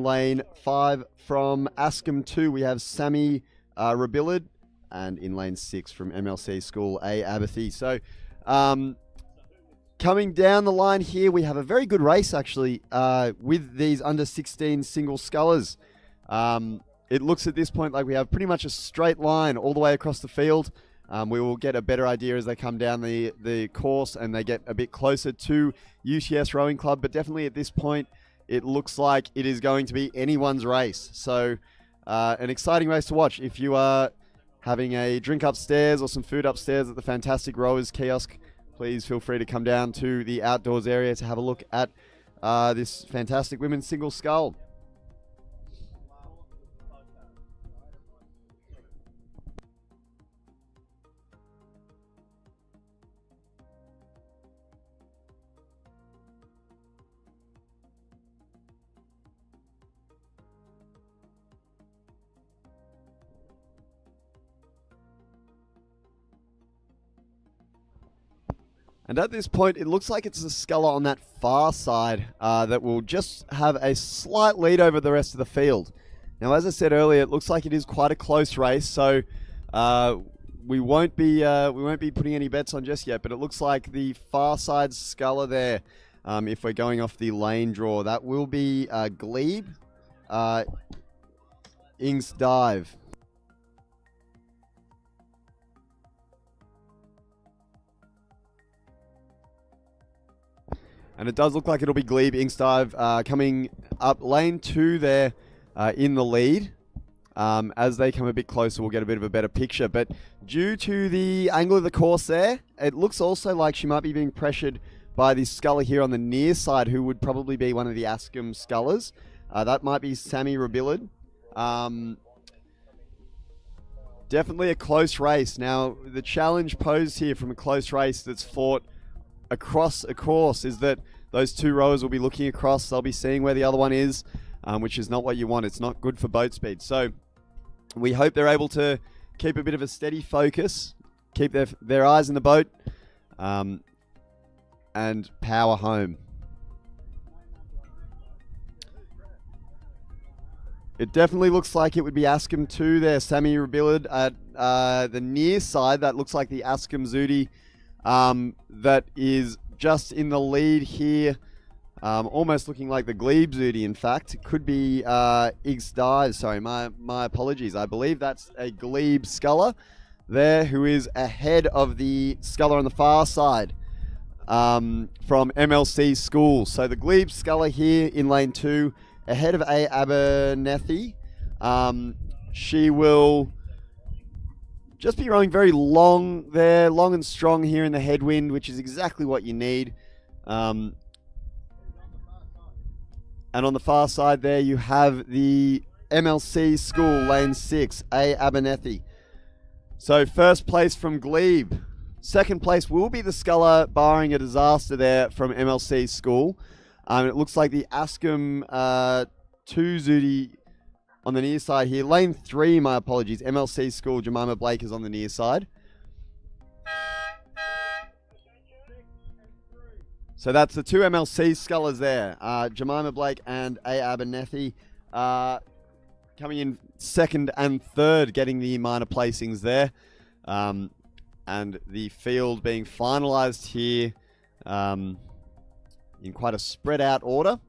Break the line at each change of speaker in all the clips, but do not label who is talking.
lane 5 from Askham 2, we have Sammy Rabillard. And in lane 6 from MLC School, A. Abathy. So, coming down the line here, we have a very good race, actually, with these under-16 single scullers. It looks at this point like we have pretty much a straight line all the way across the field. We will get a better idea as they come down the course and they get a bit closer to UTS Rowing Club. But definitely at this point, it looks like it is going to be anyone's race. So, an exciting race to watch. If you are having a drink upstairs or some food upstairs at the Fantastic Rowers kiosk, please feel free to come down to the outdoors area to have a look at this fantastic women's single scull. And at this point, it looks like it's a sculler on that far side that will just have a slight lead over the rest of the field. Now, as I said earlier, it looks like it is quite a close race, so we won't be putting any bets on just yet. But it looks like the far side sculler there, if we're going off the lane draw, that will be Glebe, Ings Dive. And it does look like it'll be Glebe Inkstive coming up lane 2 there in the lead. As they come a bit closer, we'll get a bit of a better picture. But due to the angle of the course there, it looks also like she might be being pressured by the sculler here on the near side, who would probably be one of the Askham scullers. That might be Sammy Rabillard. Definitely a close race. Now, the challenge posed here from a close race that's fought across a course is that those two rowers will be looking across. They'll be seeing where the other one is, which is not what you want. It's not good for boat speed. So we hope they're able to keep a bit of a steady focus, keep their eyes in the boat, and power home. It definitely looks like it would be Askham 2 there. Sammy Rabillard at the near side. That looks like the Askham Zudi that is just in the lead here. Almost looking like the Glebe Zudi, in fact. It could be Iggs Dive. Sorry, my apologies. I believe that's a Glebe sculler there who is ahead of the sculler on the far side from MLC School. So the Glebe sculler here in lane 2, ahead of A. Abernethy. She will just be rowing very long there, long and strong here in the headwind, which is exactly what you need. And on the far side there, you have the MLC School, lane 6, A. Abernethy. So first place from Glebe. Second place will be the sculler, barring a disaster there from MLC School. It looks like the Askham 2 Zudi on the near side here. Lane 3, my apologies. MLC School, Jemima Blake is on the near side. So that's the two MLC scullers there. Jemima Blake and A. Abernethy coming in second and third, getting the minor placings there. And the field being finalised here in quite a spread out order.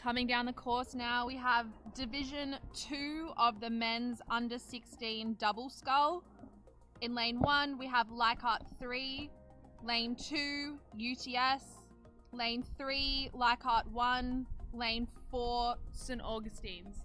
Coming down the course now, we have Division 2 of the men's under 16 double scull. In lane 1, we have Leichhardt 3, lane 2, UTS, lane 3, Leichhardt 1, lane 4, St. Augustine's.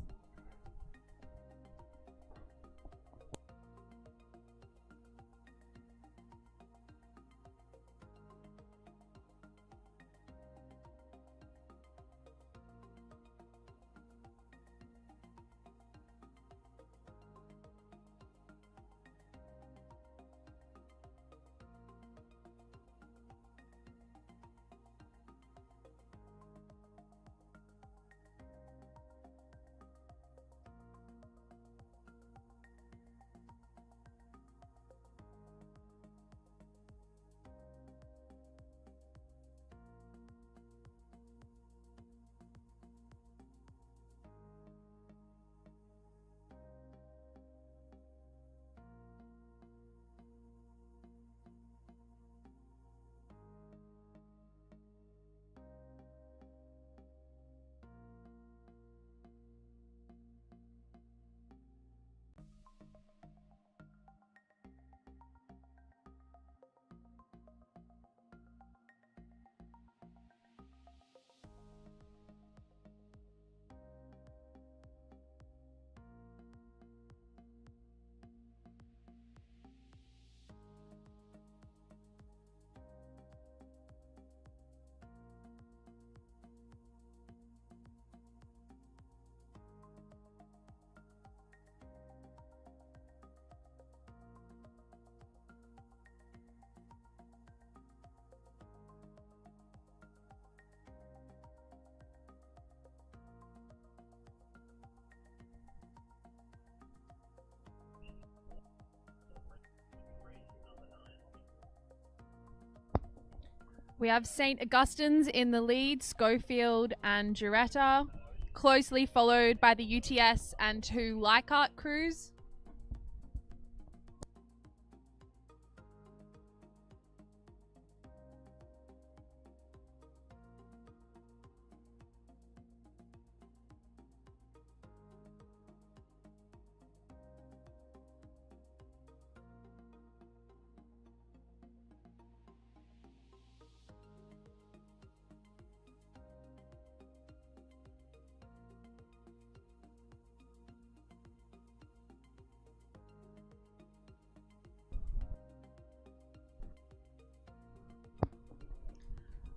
We have St. Augustine's in the lead, Schofield and Regatta, closely followed by the UTS and 2 Leichhardt crews.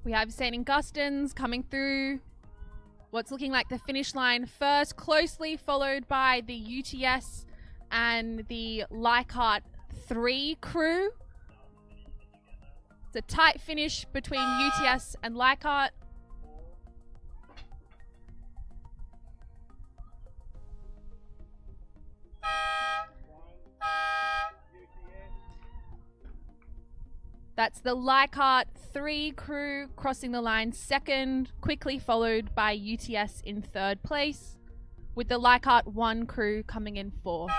We have St. Augustine's coming through what's looking like the finish line first, closely followed by the UTS and the Leichhardt 3 crew. It's a tight finish between UTS and Leichhardt. That's the Leichhardt 3 crew crossing the line second, quickly followed by UTS in third place, with the Leichhardt 1 crew coming in fourth.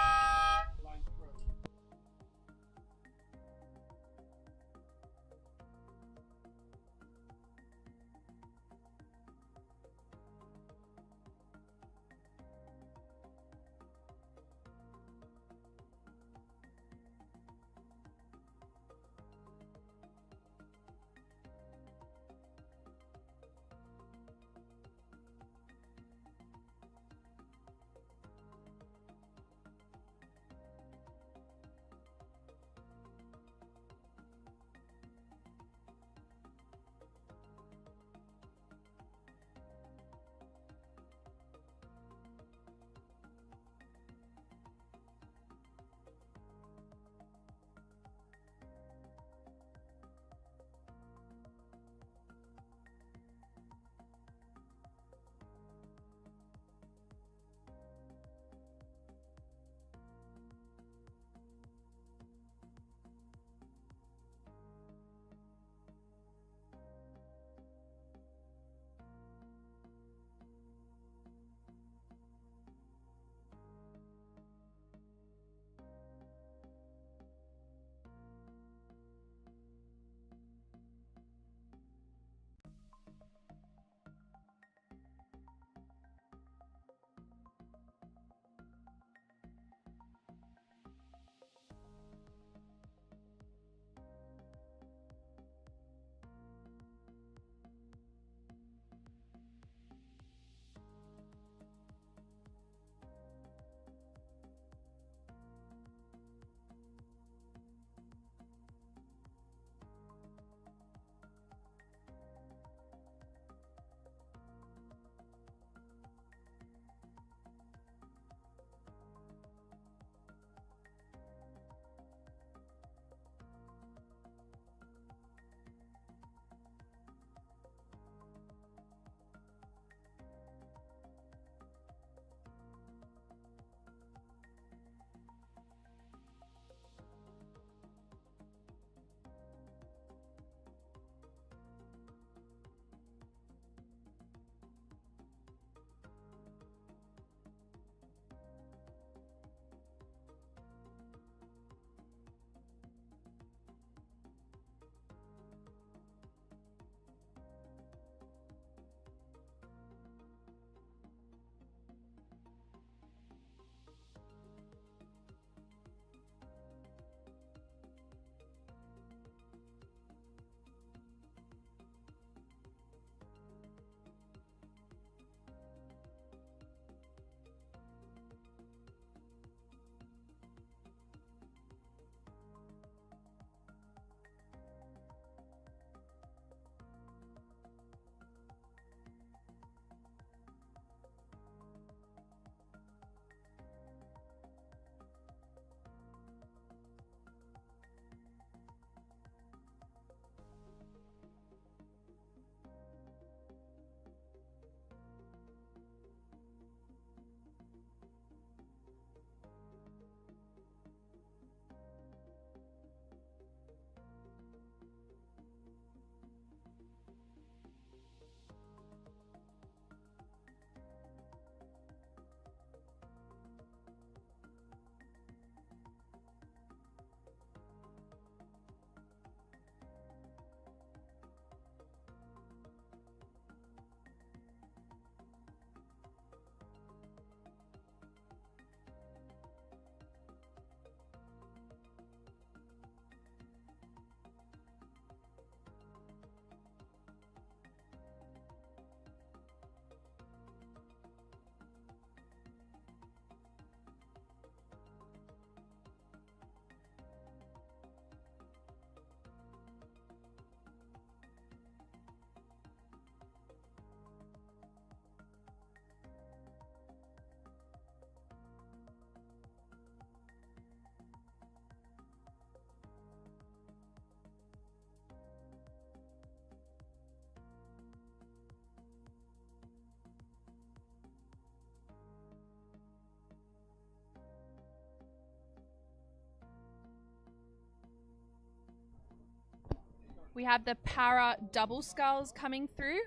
We have the para double sculls coming through.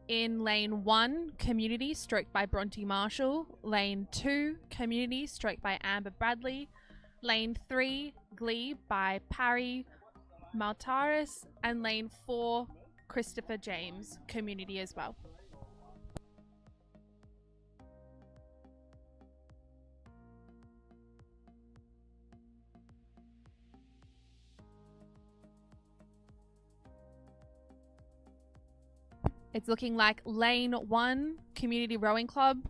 In lane 1, Community, stroked by Bronte Marshall. Lane 2, Community, stroked by Amber Bradley. Lane 3, Glebe by Parry Maltaris. And lane 4, Christopher James, Community as well. It's looking like lane 1, Community Rowing Club,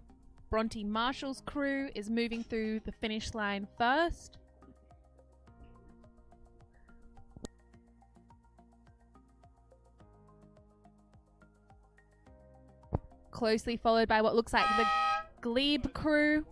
Bronte Marshall's crew is moving through the finish line first. Closely followed by what looks like the Glebe crew.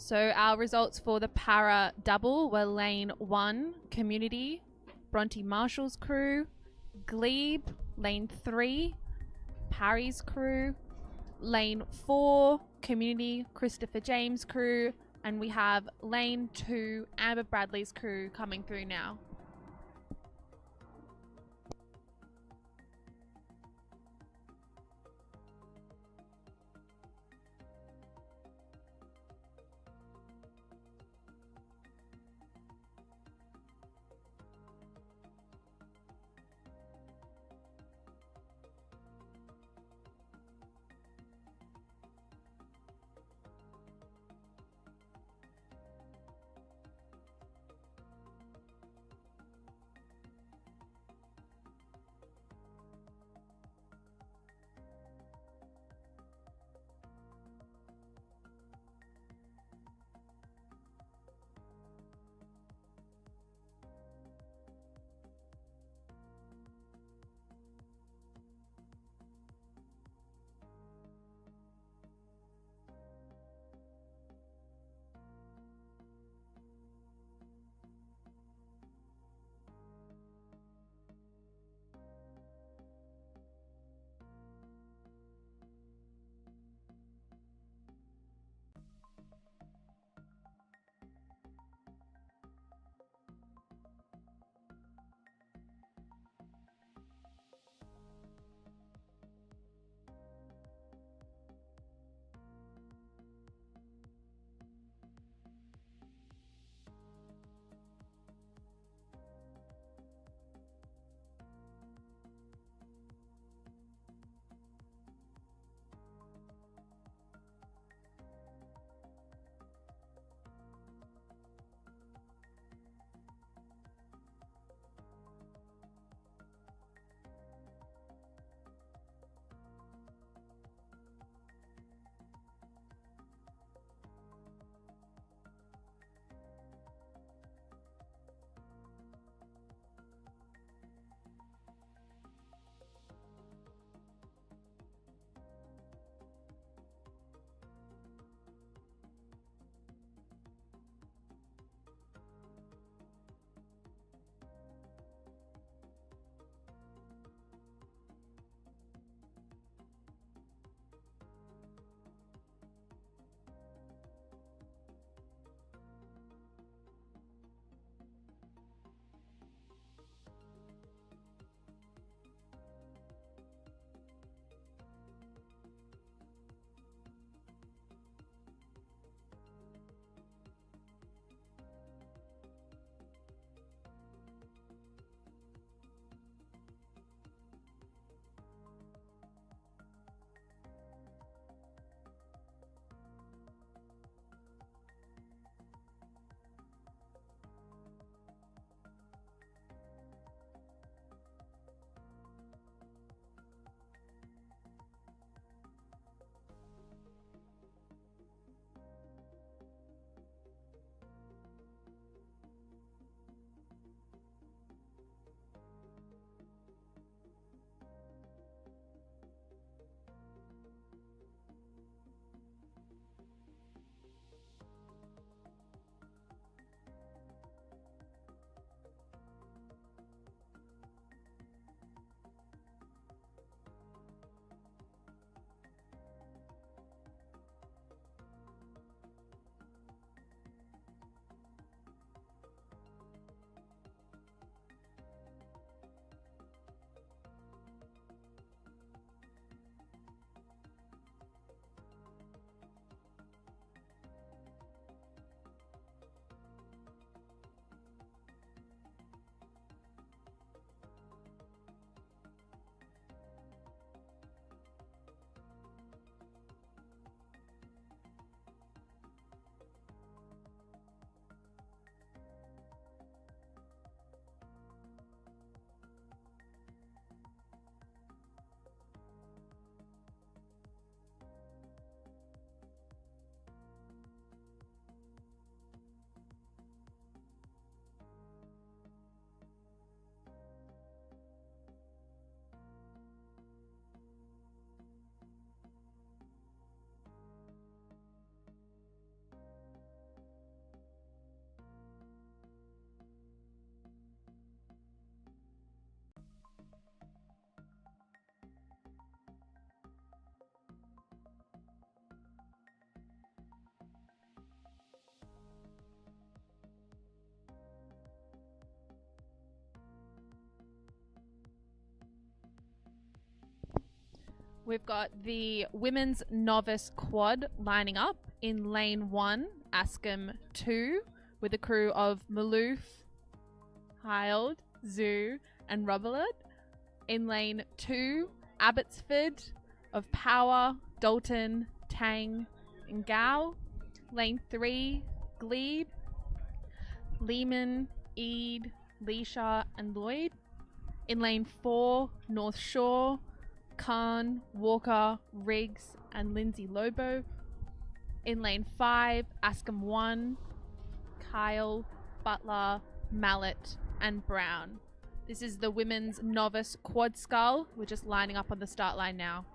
So our results for the para double were lane 1, Community, Bronte Marshall's crew, Glebe, lane 3, Parry's crew, lane 4, Community, Christopher James crew, and we have lane 2, Amber Bradley's crew coming through now. We've got the women's novice quad lining up in lane 1, Askham 2, with a crew of Maloof, Hild, Zoo, and Rubberlid. In lane 2, Abbotsford of Power, Dalton, Tang, and Gow. Lane 3, Glebe, Lehman, Eid, Leisha, and Lloyd. In lane 4, North Shore, Khan, Walker, Riggs, and Lindsay Lobo. In lane 5, Askham 1, Kyle, Butler, Mallet, and Brown. This is the women's novice quad scull. We're just lining up on the start line now.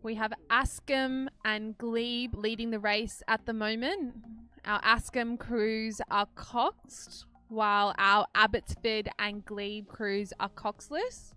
We have Askham and Glebe leading the race at the moment. Our Askham crews are coxed, while our Abbotsford and Glebe crews are coxless.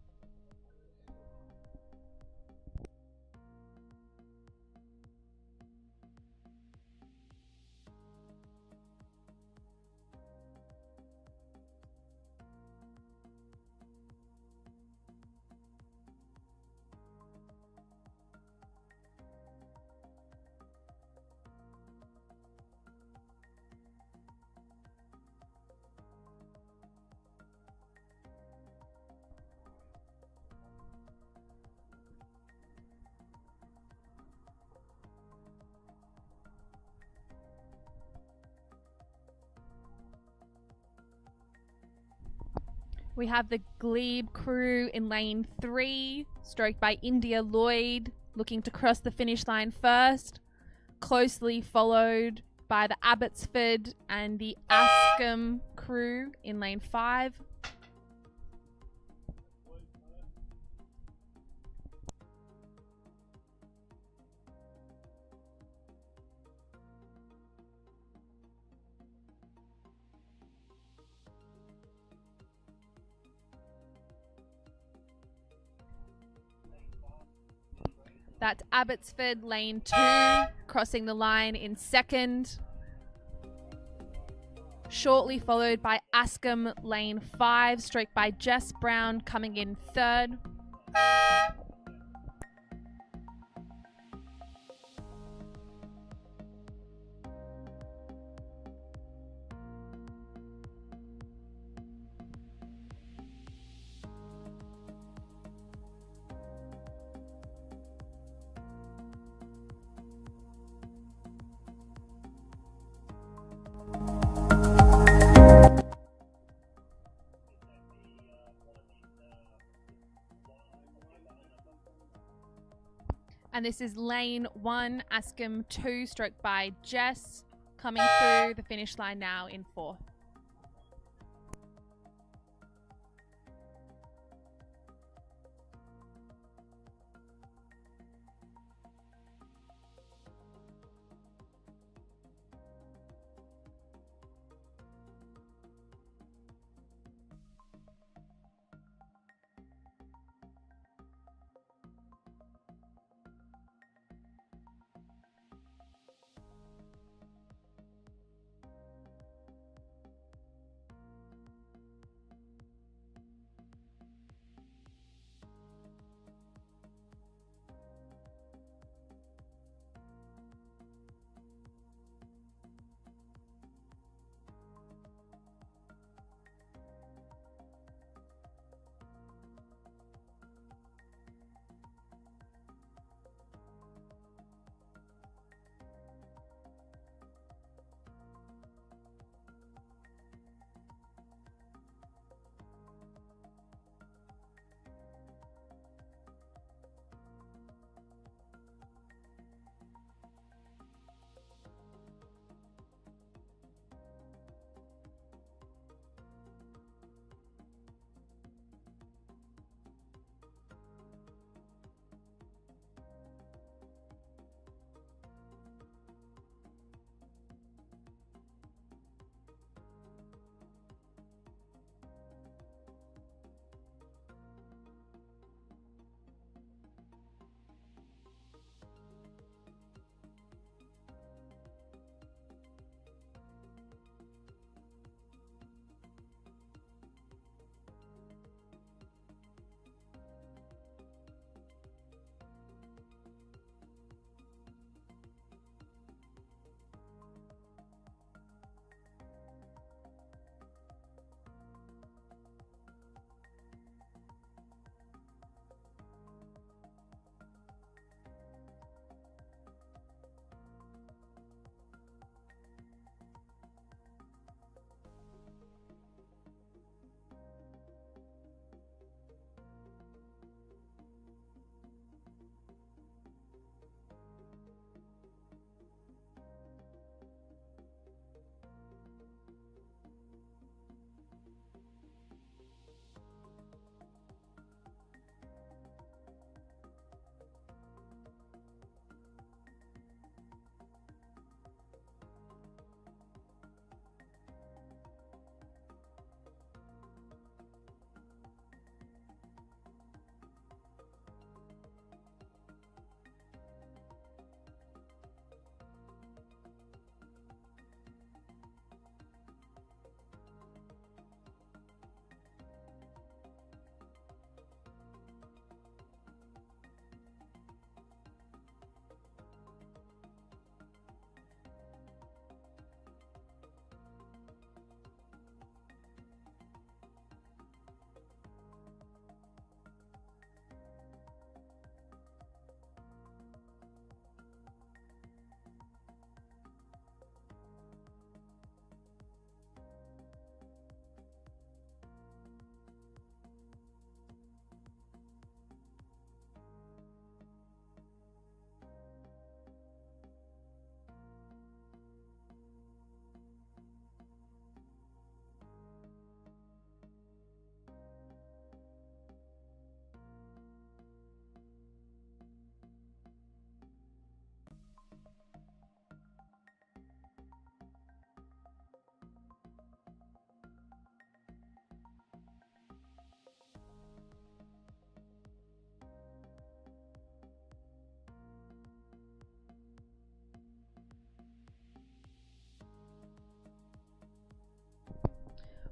We have the Glebe crew in lane 3, stroked by India Lloyd, looking to cross the finish line first, closely followed by the Abbotsford and the Askham crew in lane 5. That's Abbotsford lane 2, crossing the line in second. Shortly followed by Askham lane 5, stroked by Jess Brown, coming in third. And this is lane 1, Askham 2, stroked by Jess, coming through the finish line now in 4th.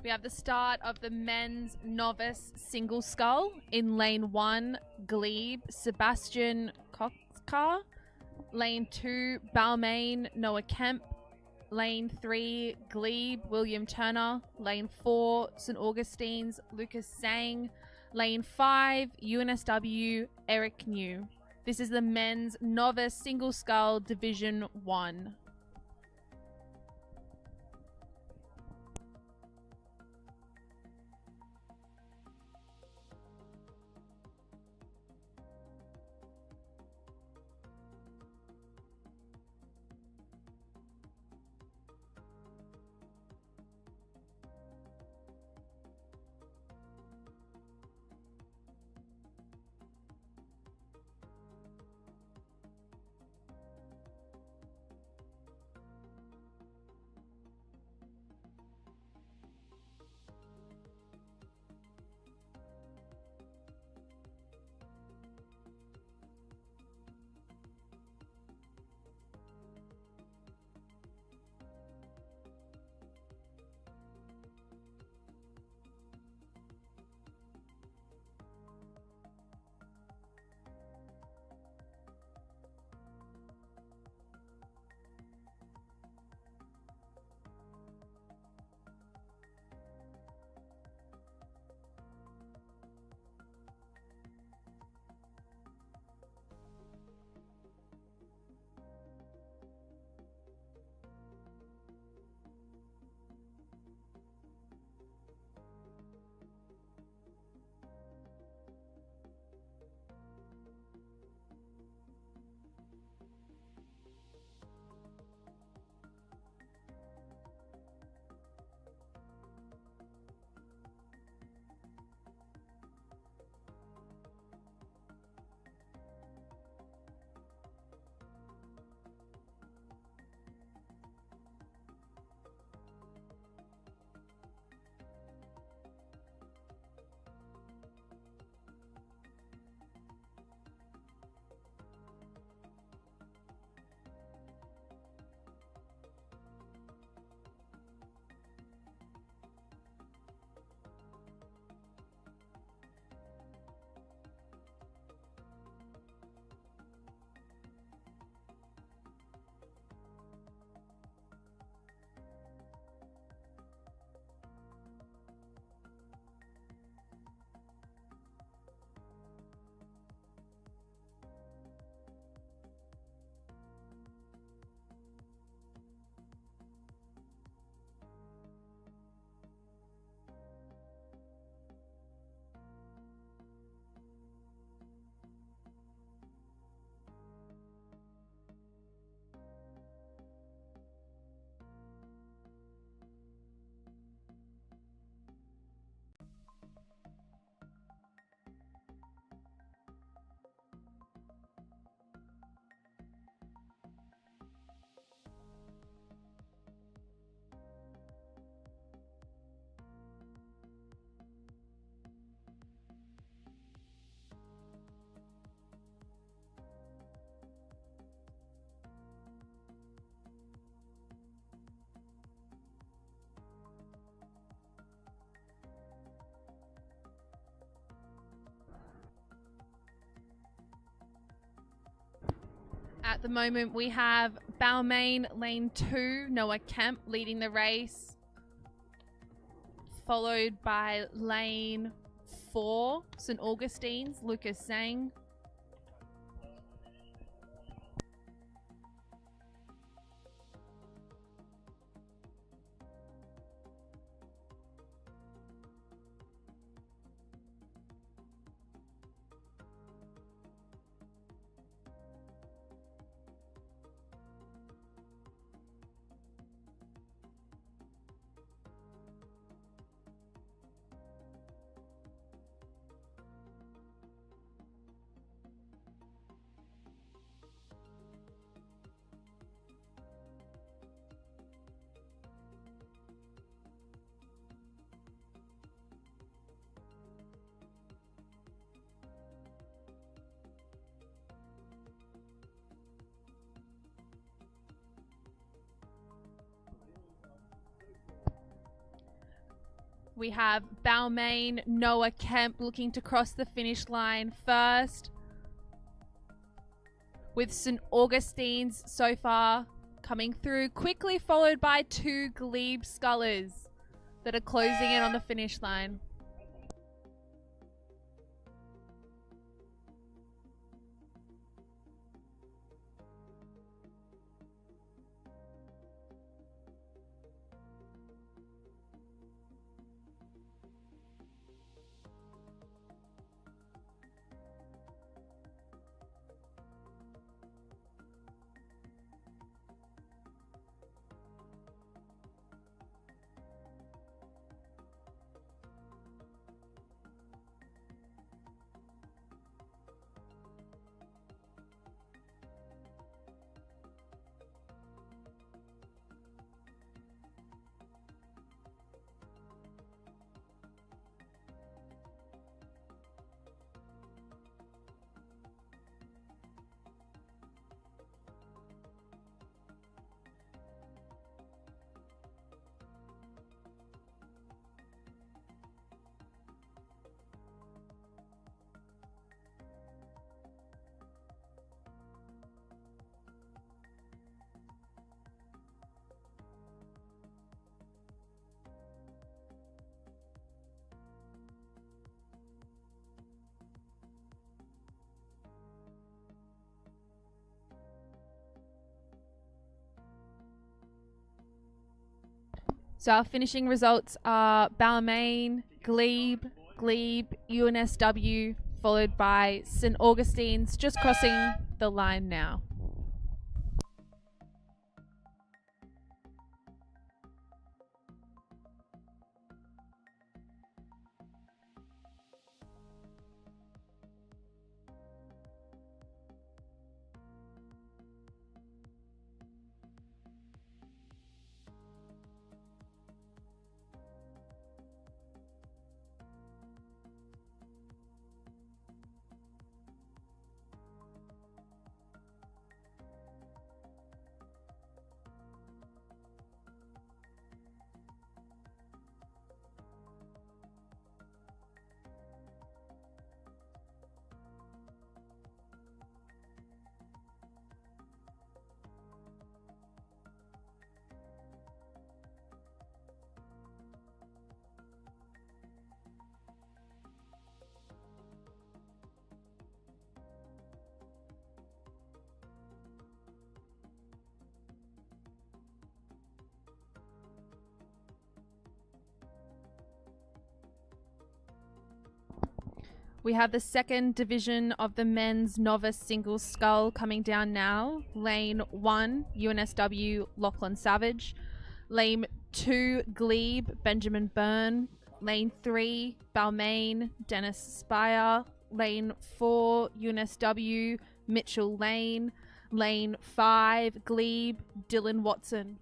We have the start of the men's novice single scull in lane 1, Glebe, Sebastian Kotzkar. Lane 2, Balmain, Noah Kemp. Lane 3, Glebe, William Turner. Lane 4, St. Augustine's, Lucas Sang. Lane 5, UNSW, Eric New. This is the men's novice single scull Division 1. At the moment, we have Balmain, lane 2, Noah Kemp leading the race, followed by lane 4, St. Augustine's, Lucas Sang. We have Balmain, Noah Kemp looking to cross the finish line first, with St. Augustine's so far coming through, quickly followed by 2 Glebe Scullers that are closing in on the finish line. So our finishing results are Balmain, Glebe, UNSW, followed by St. Augustine's, just crossing the line now. We have the second division of the men's novice singles scull coming down now. Lane 1, UNSW, Lachlan Savage. Lane 2, Glebe, Benjamin Byrne. Lane 3, Balmain, Dennis Spire. Lane 4, UNSW, Mitchell Lane. Lane 5, Glebe, Dylan Watson.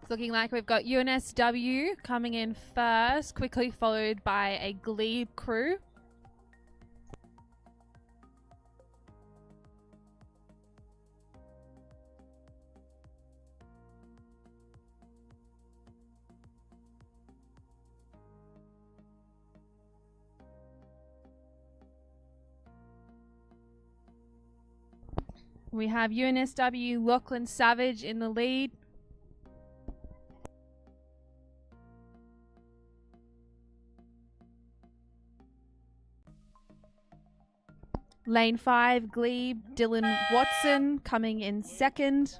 It's looking like we've got UNSW coming in first, quickly followed by a glebe crew. We have UNSW Lachlan Savage in the lead. Lane 5, Glebe, Dylan Watson coming in second.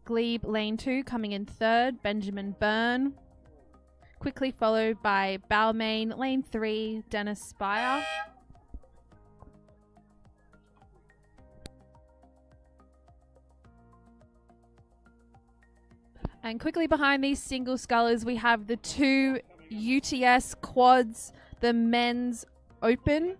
Glebe, lane 2 coming in third, Benjamin Byrne. Quickly followed by Balmain, lane 3, Dennis Spire. And quickly behind these single scullers, we have the 2 UTS quads, the men's open.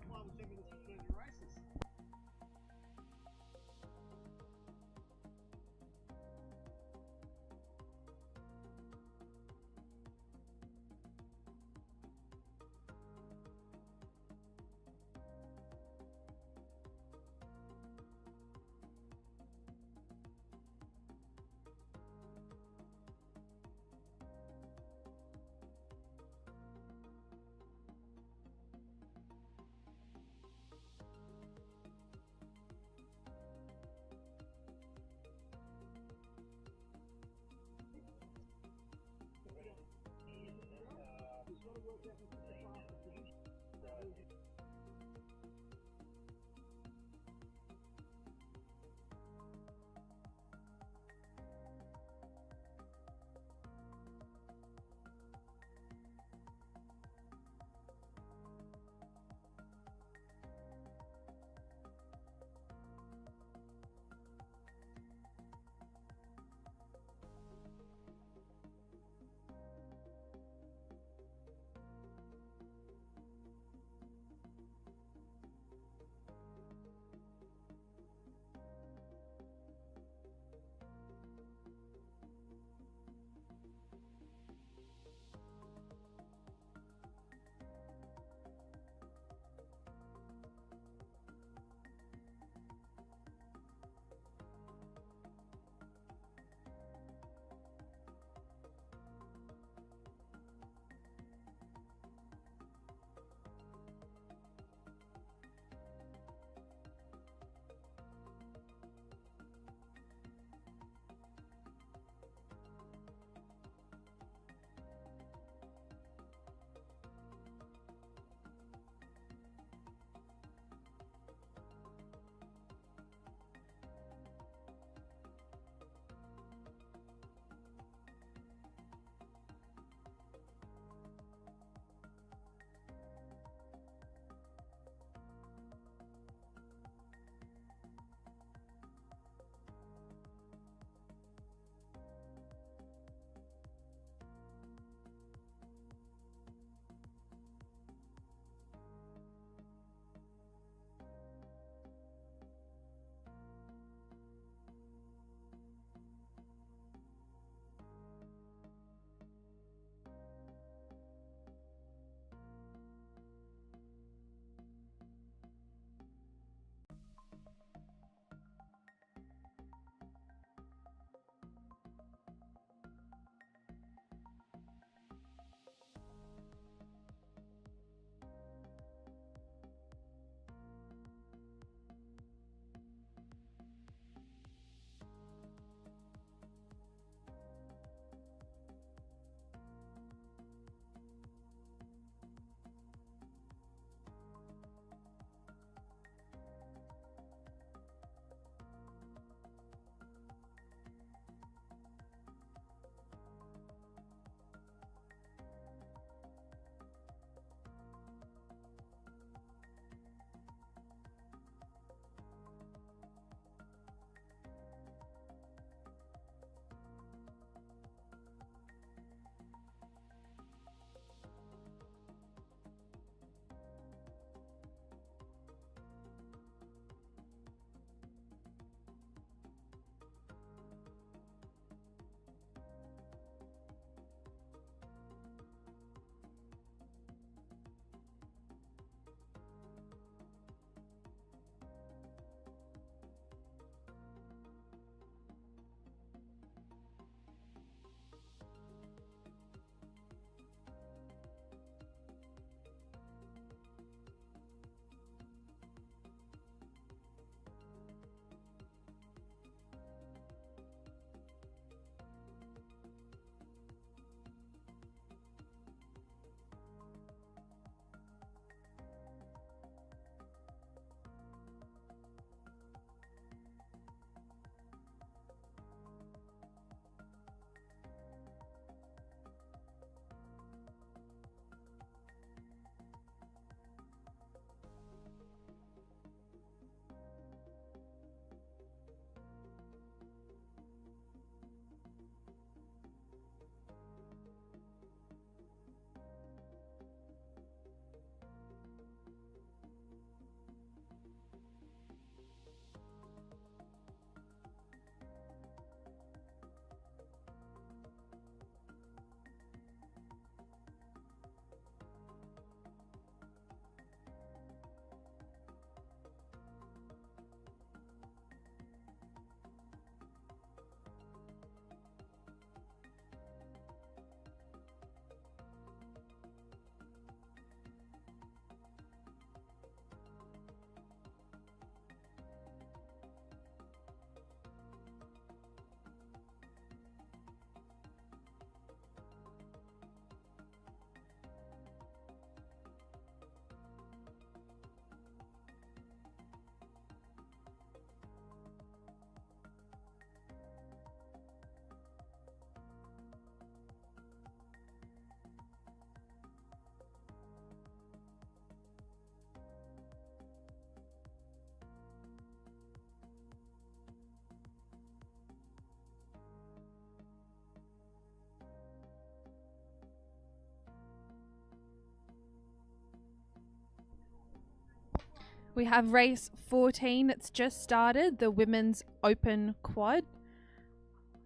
We have race 14 that's just started, the women's open quad.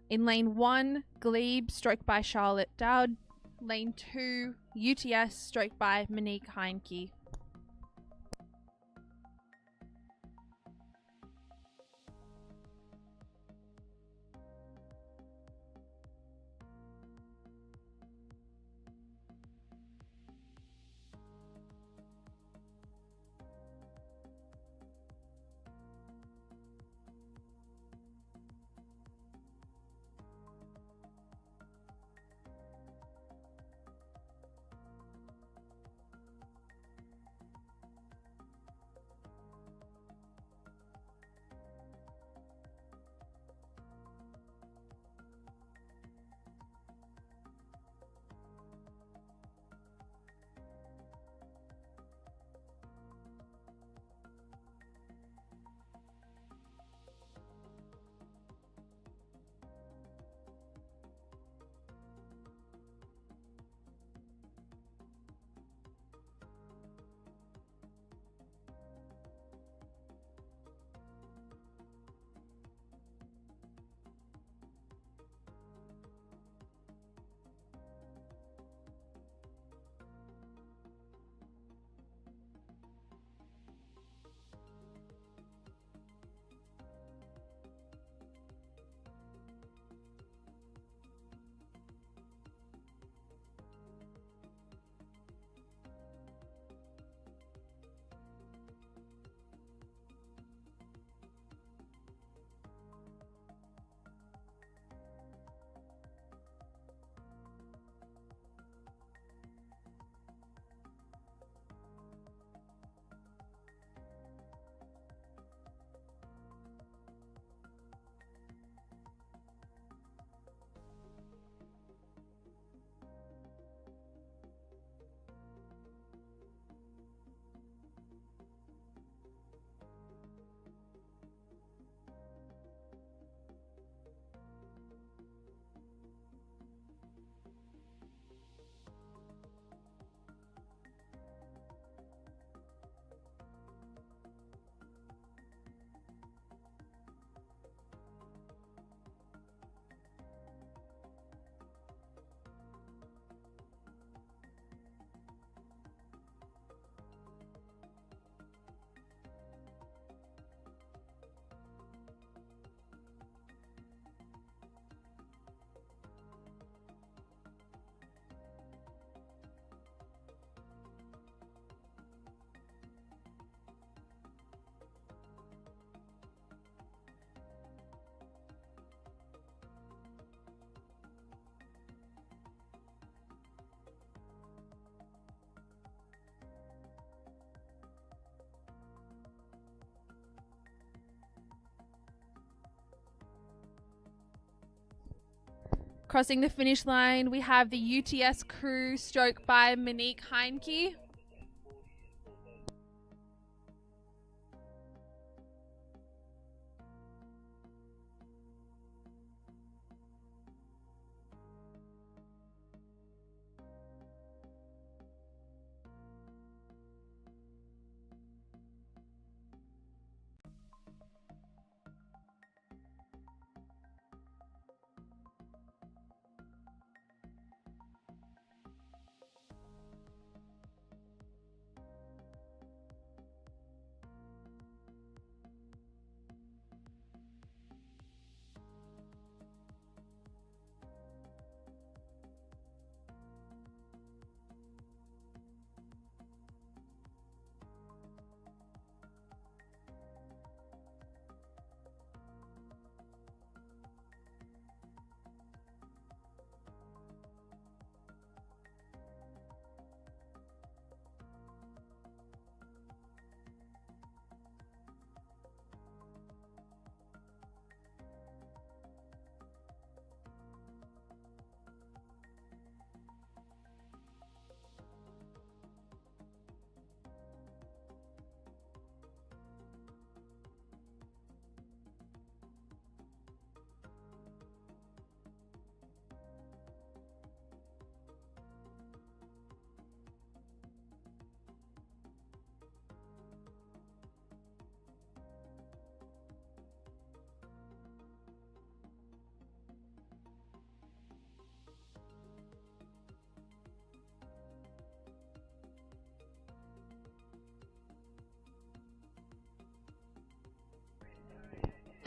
In lane 1, Glebe, stroked by Charlotte Dowd. Lane 2, UTS, stroked by Monique Heinke. Crossing the finish line, we have the UTS crew, stroked by Monique Heinke.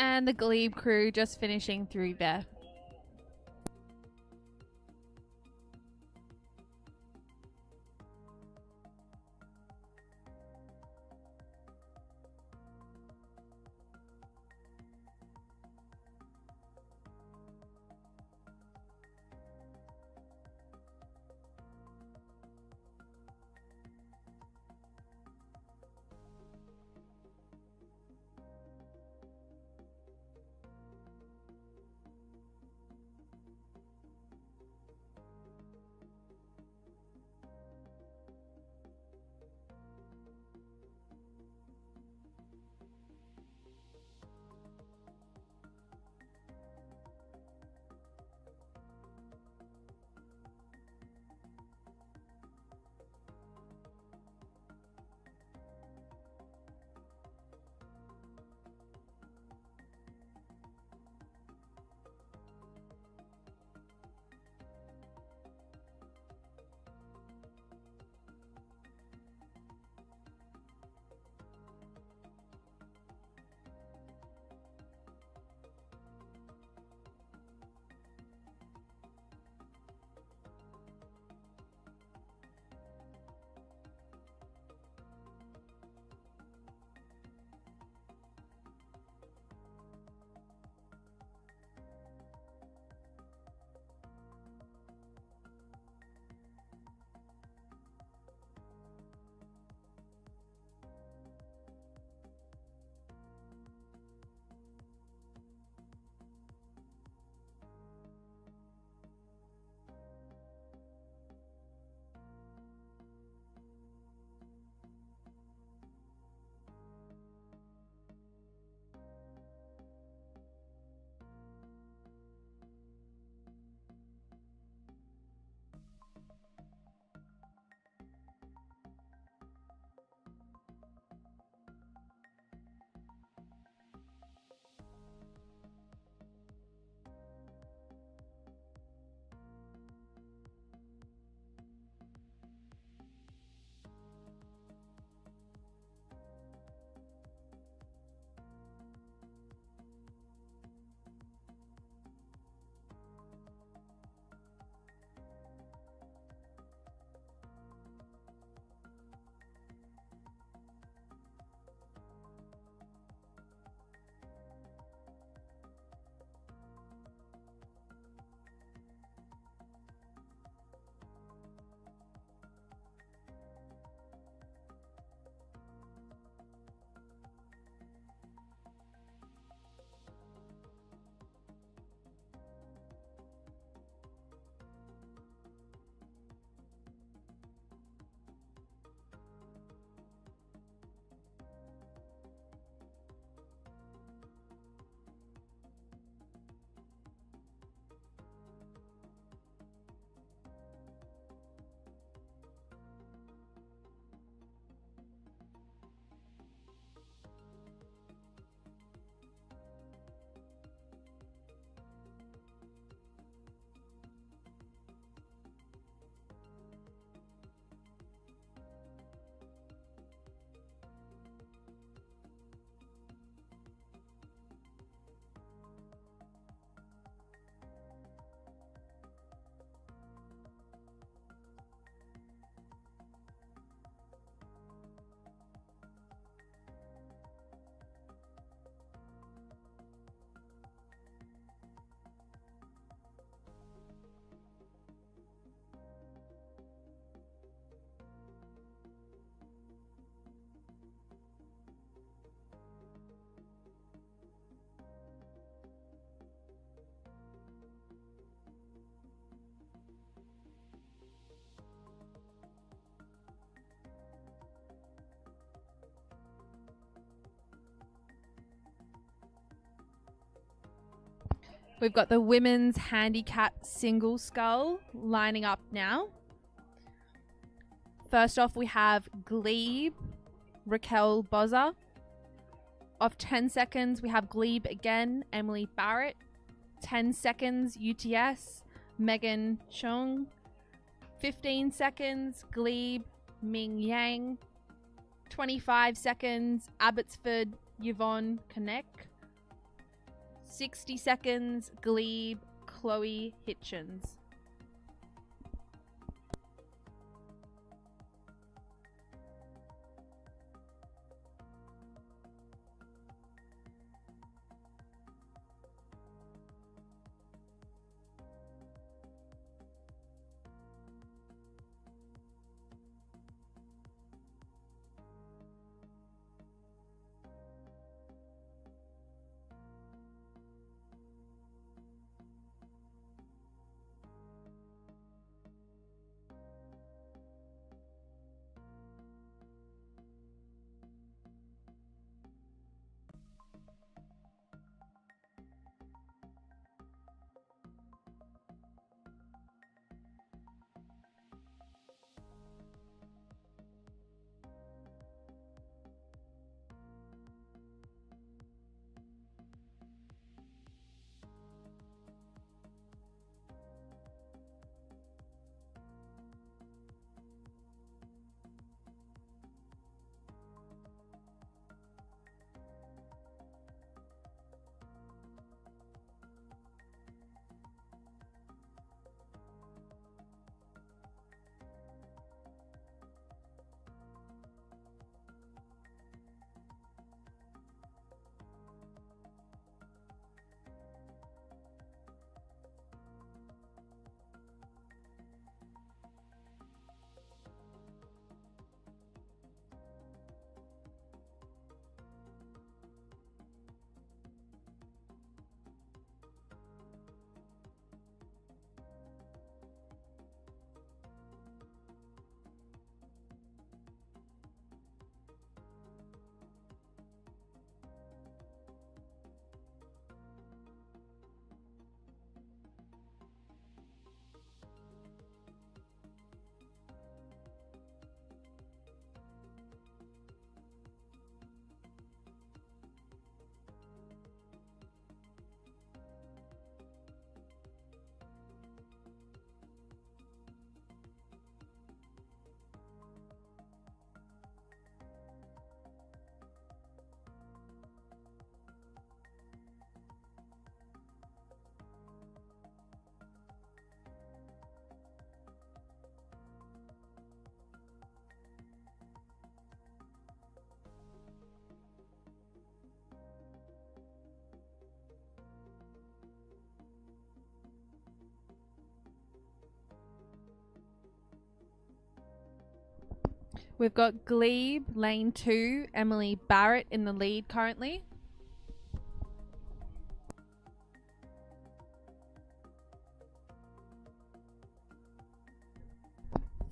And the Glebe crew just finishing through there. We've got the women's handicap single scull lining up now. First off, we have Glebe, Raquel Bozza. Off 10 seconds, we have Glebe again, Emily Barrett. 10 seconds, UTS, Megan Chung. 15 seconds, Glebe, Ming Yang. 25 seconds, Abbotsford, Yvonne Connect. 60 seconds, Glebe, Chloe Hitchens. We've got Glebe, lane 2, Emily Barrett in the lead currently.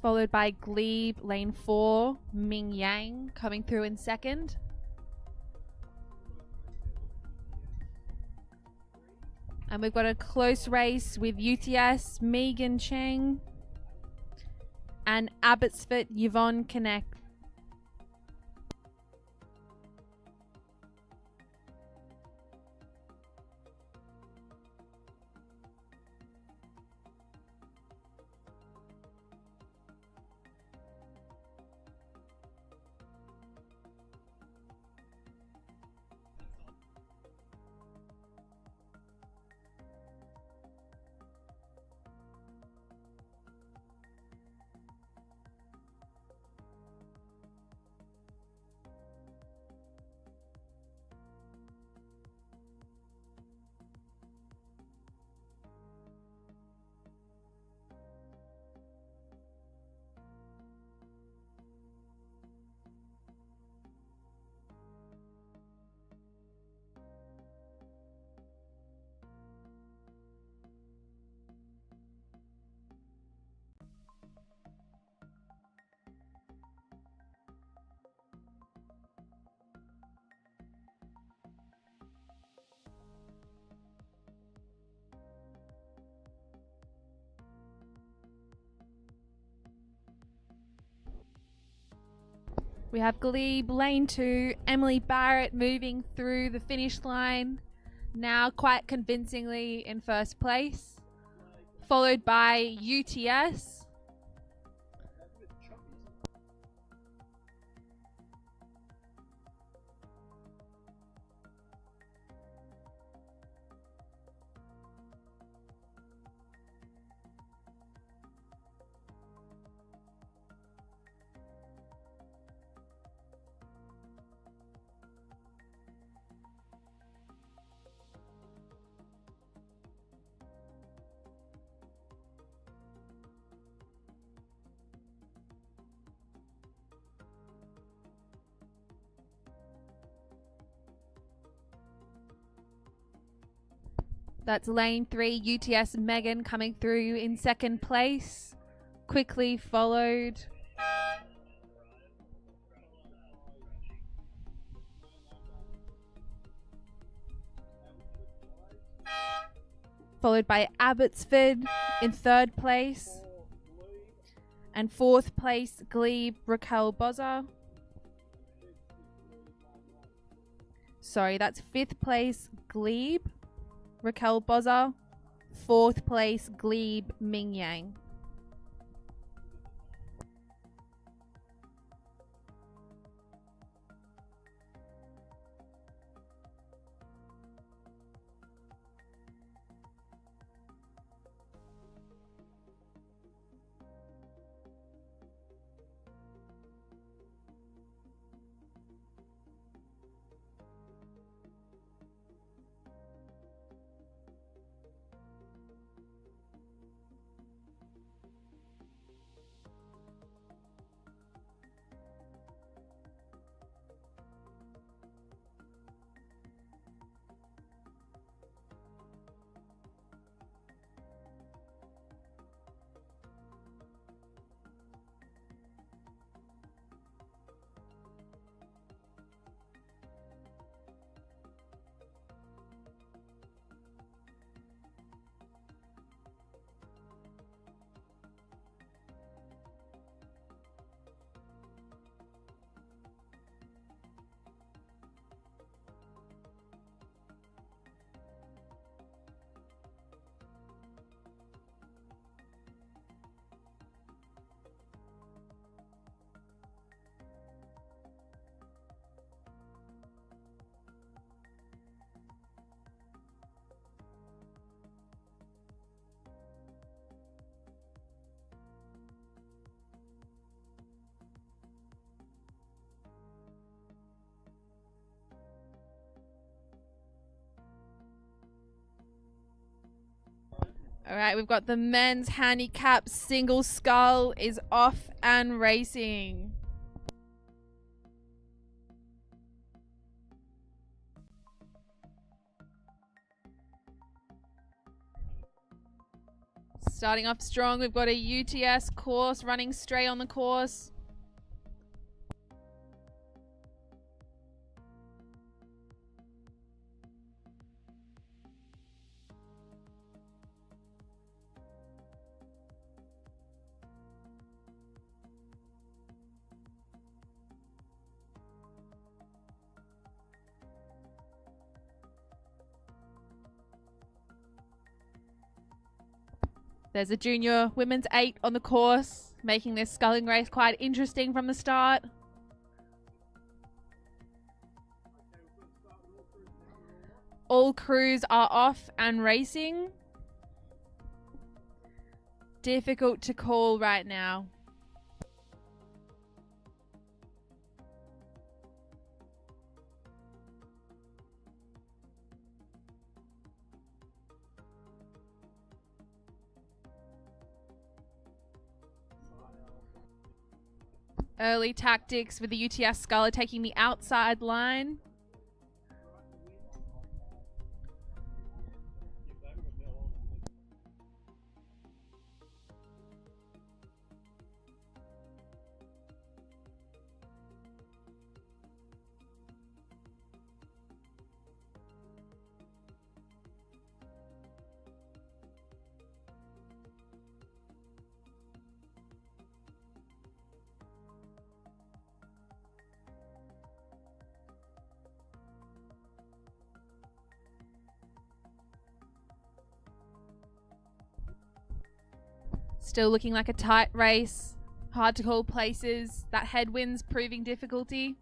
Followed by Glebe, lane 4, Ming Yang coming through in second. And we've got a close race with UTS, Megan Cheng, and Abbotsford, Yvonne Connect. We have Glebe, lane 2, Emily Barrett moving through the finish line, now quite convincingly in first place, followed by UTS. That's lane 3, UTS Megan coming through in second place. Quickly followed. Followed by Abbotsford in third place. And fourth place, Glebe Raquel Bozza. Sorry, that's fifth place, Glebe Raquel Bozza. Fourth place, Glebe Ming Yang. All right, we've got the men's handicap single scull is off and racing. Starting off strong, we've got a UTS course running straight on the course. There's a junior women's 8 on the course, making this sculling race quite interesting from the start. All crews are off and racing. Difficult to call right now. Early tactics with the UTS sculler taking the outside line. Still looking like a tight race. Hard to call places. That headwind's proving difficulty.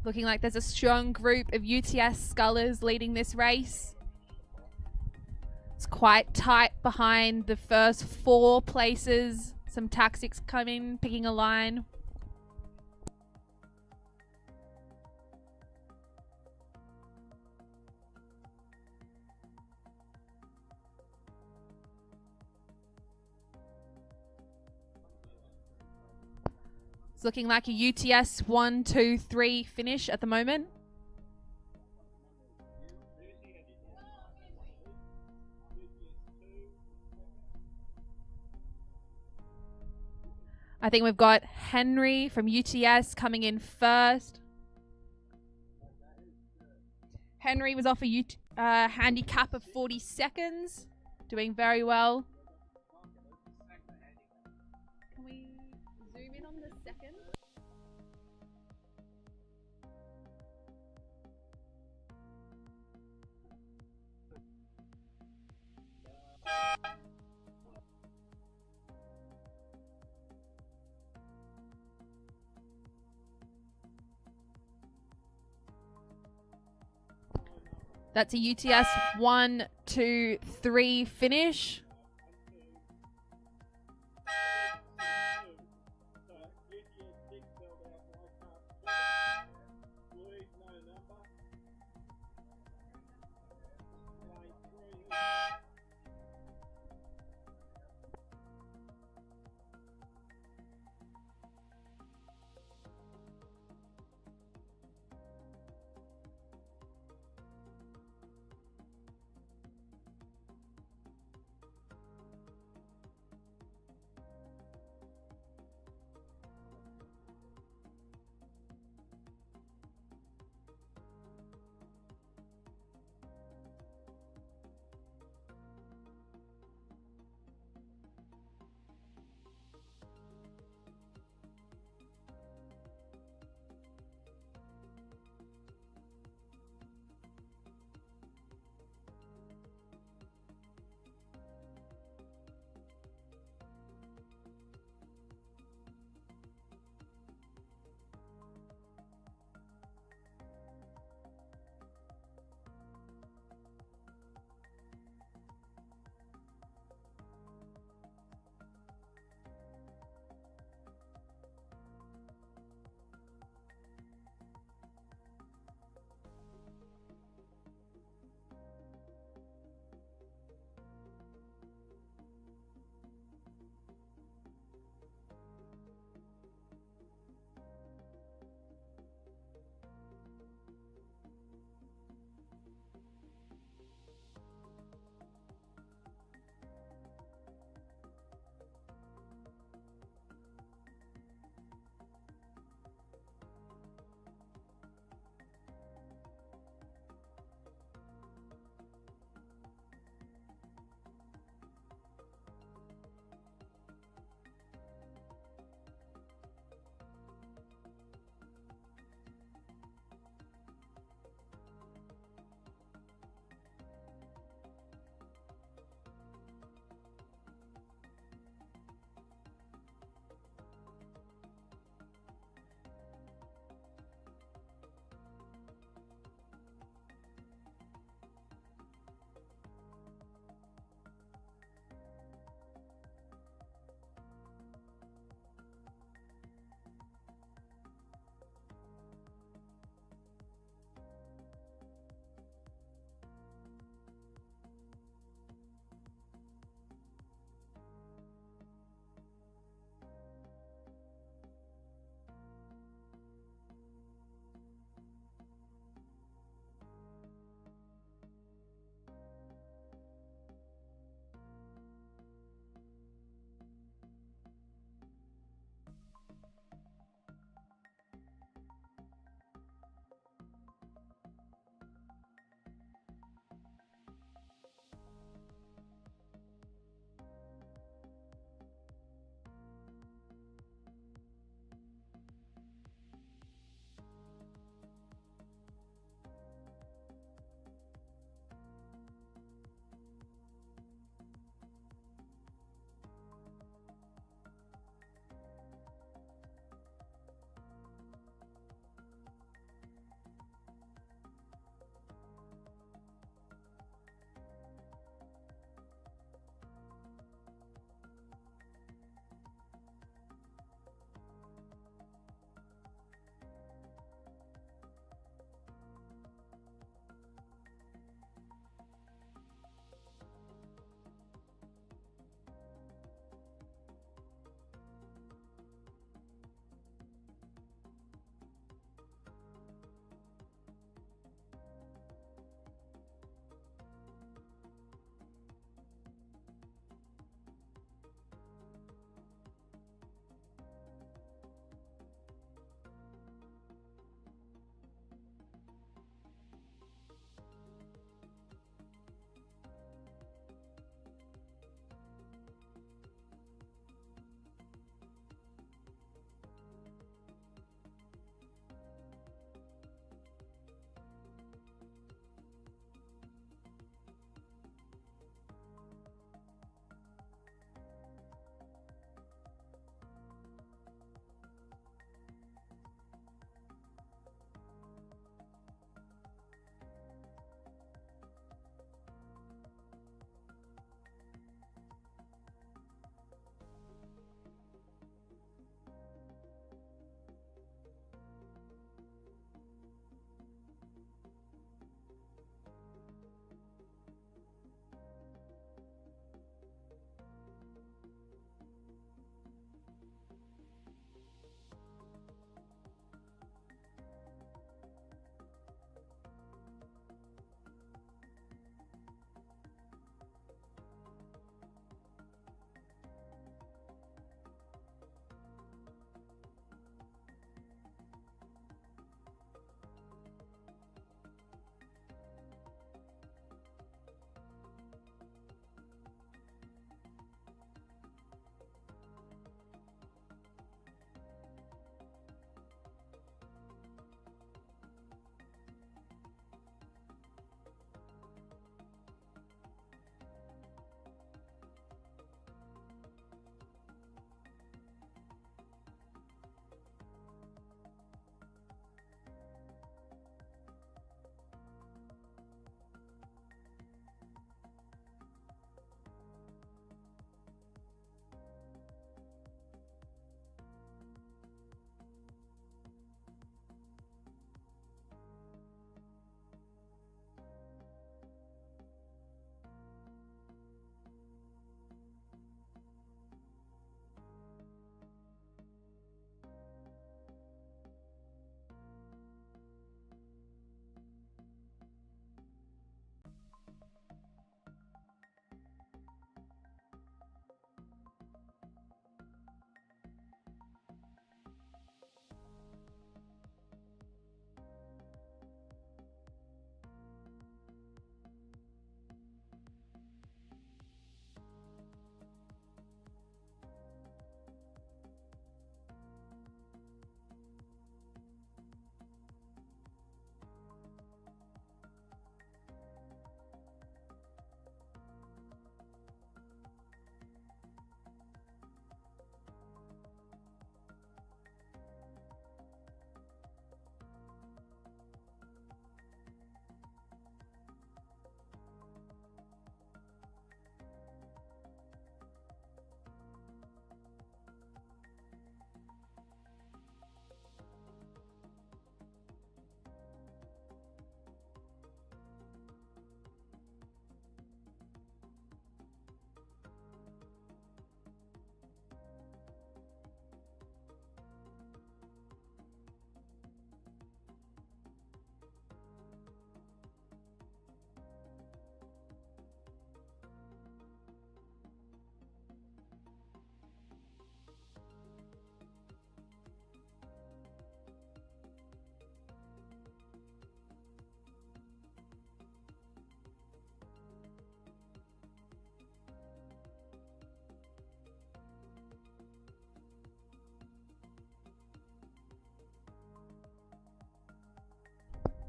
Looking like there's a strong group of UTS scullers leading this race. It's quite tight behind the first 4 places. Some tactics coming, picking a line. It's looking like a UTS 1, 2, 3 finish at the moment. I think we've got Henry from UTS coming in first. Henry was off a handicap of 40 seconds, doing very well. Can we zoom in on the second? That's a UTS 1, 2, 3 finish.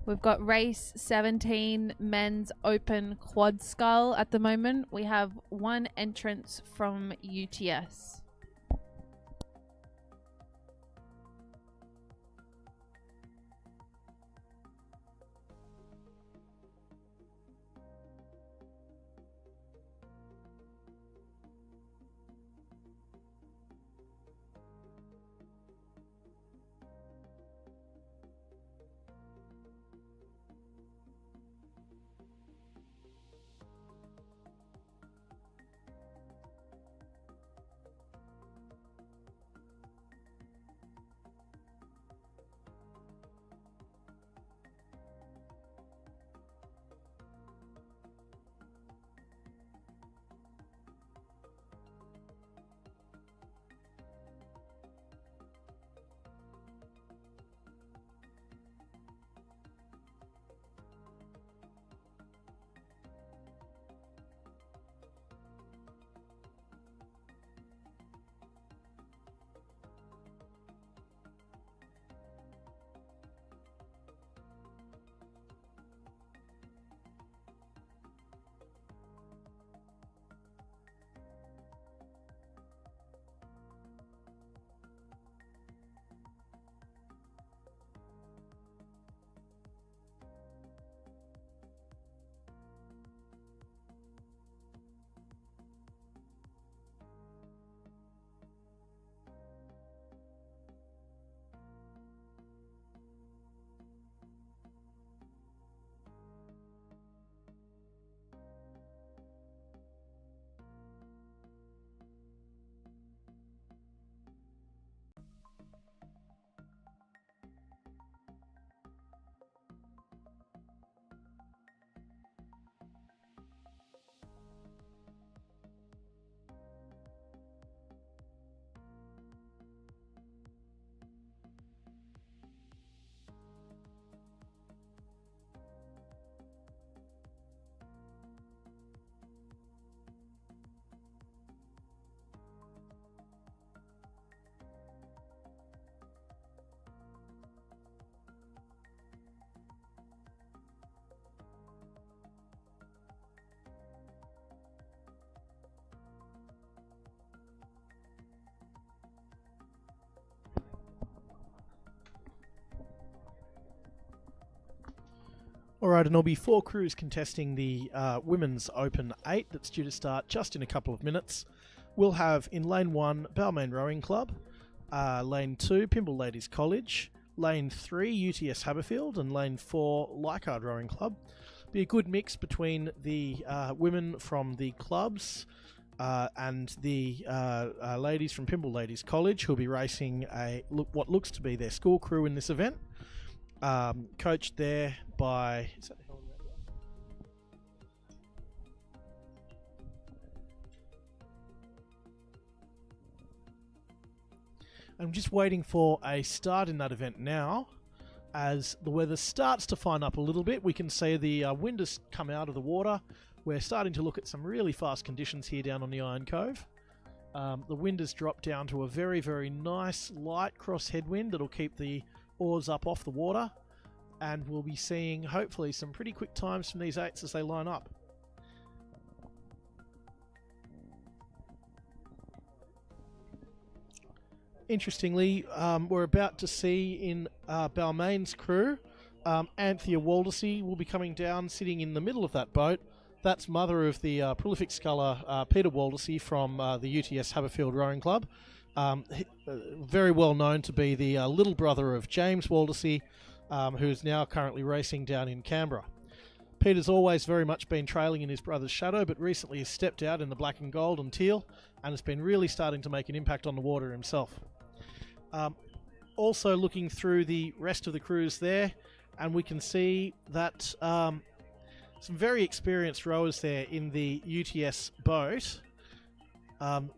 We've got race 17 men's open quad scull at the moment. We have one entrance from UTS.
Alright, and there'll be 4 crews contesting the Women's Open 8 that's due to start just in a couple of minutes. We'll have in Lane 1, Balmain Rowing Club, Lane 2, Pymble Ladies College, Lane 3, UTS Haberfield, and Lane 4, Leichhardt Rowing Club. Be a good mix between the women from the clubs and the ladies from Pymble Ladies College, who'll be racing what looks to be their school crew in this event. Coached there by... I'm just waiting for a start in that event now. As the weather starts to fine up a little bit, we can see the wind has come out of the water. We're starting to look at some really fast conditions here down on the Iron Cove. The wind has dropped down to a very, very nice light cross headwind that'll keep the oars up off the water, and we'll be seeing hopefully some pretty quick times from these 8s as they line up. Interestingly, we're about to see in Balmain's crew, Anthea Waldersey will be coming down, sitting in the middle of that boat. That's mother of the prolific sculler Peter Waldersey from the UTS Haberfield Rowing Club. Very well known to be the little brother of James Waldersey, who's now currently racing down in Canberra. Peter's always very much been trailing in his brother's shadow, but recently has stepped out in the black and gold and teal and has been really starting to make an impact on the water himself. Also looking through the rest of the crews there, and we can see that some very experienced rowers there in the UTS boat.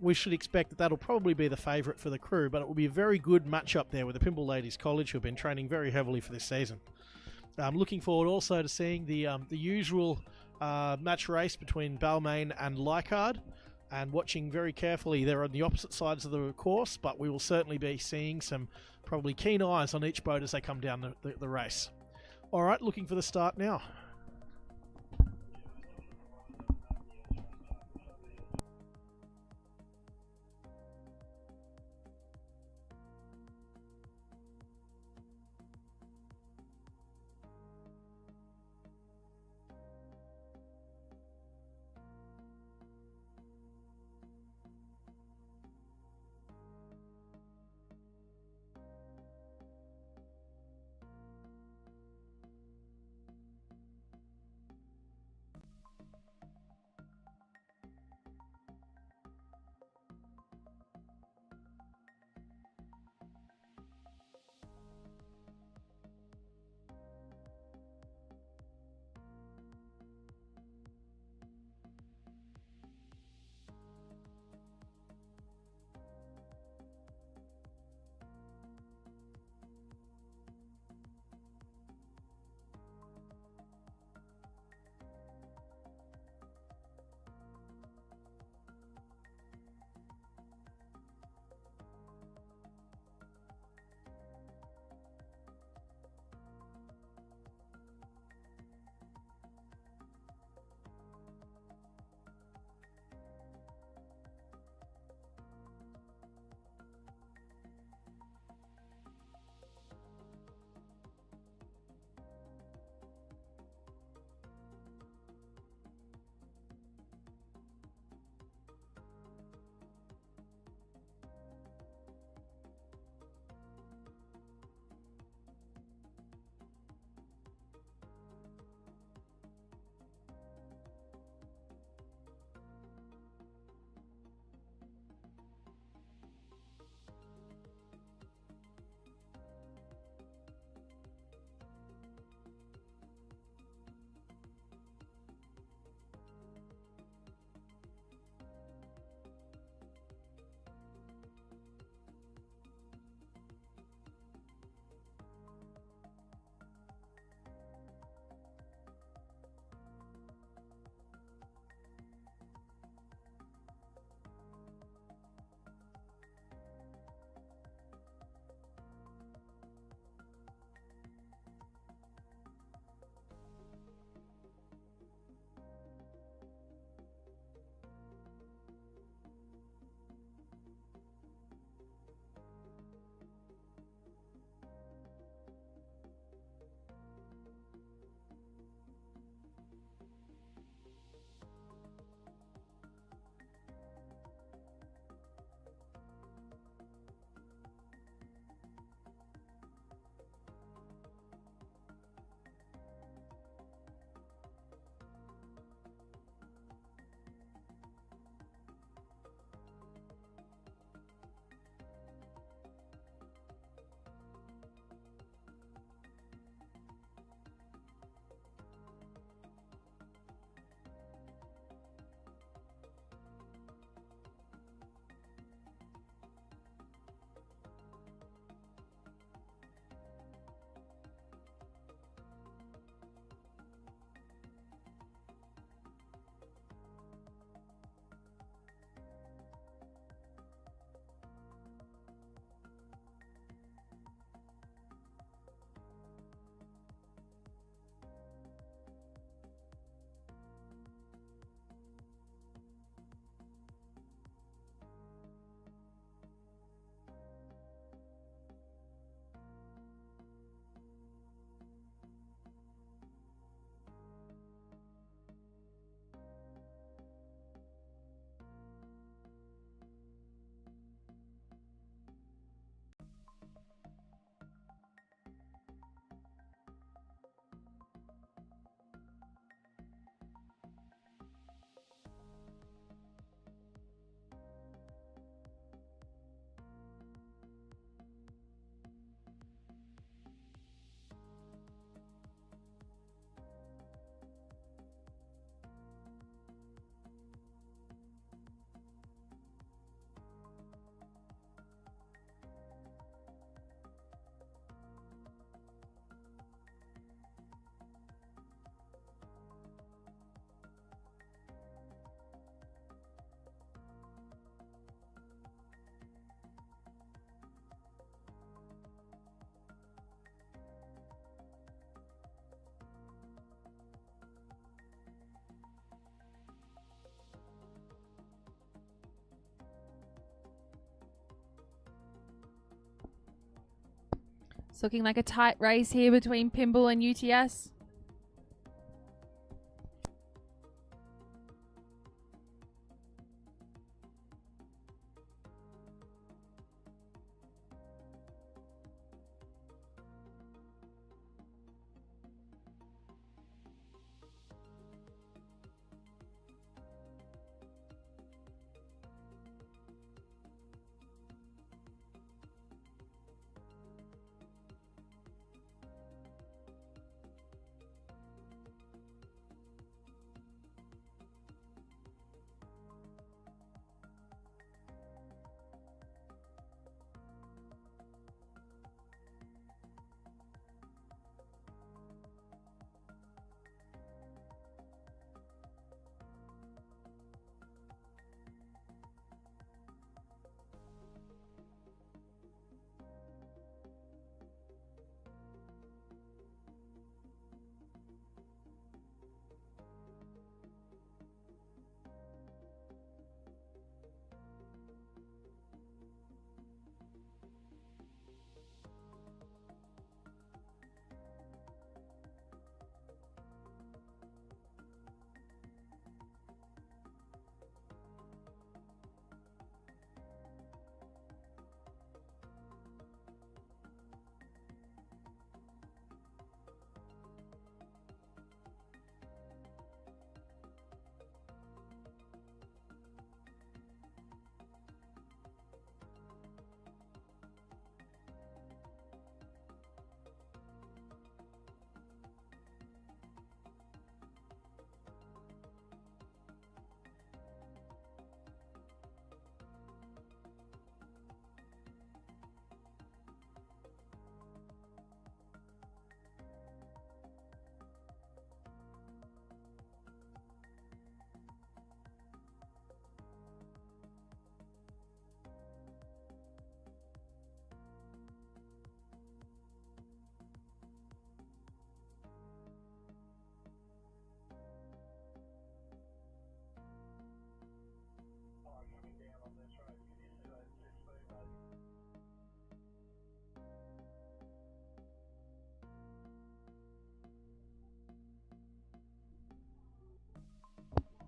We should expect that that'll probably be the favourite for the crew, but it will be a very good match-up there with the Pymble Ladies College, who have been training very heavily for this season. I'm looking forward also to seeing the usual match race between Balmain and Leichhardt, and watching very carefully. They're on the opposite sides of the course, but we will certainly be seeing some probably keen eyes on each boat as they come down the race. All right, looking for the start now.
looking like a tight race here between Pimble and UTS.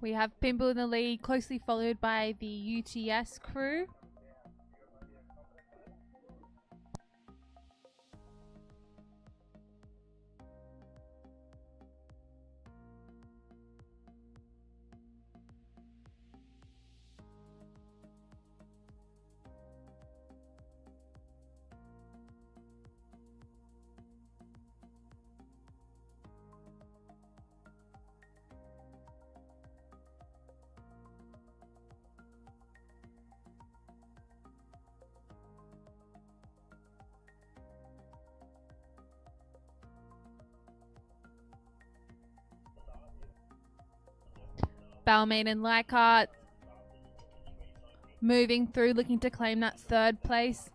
We have Pimble in the lead, closely followed by the UTS crew. Balmain and Leichhardt moving through, looking to claim that third place.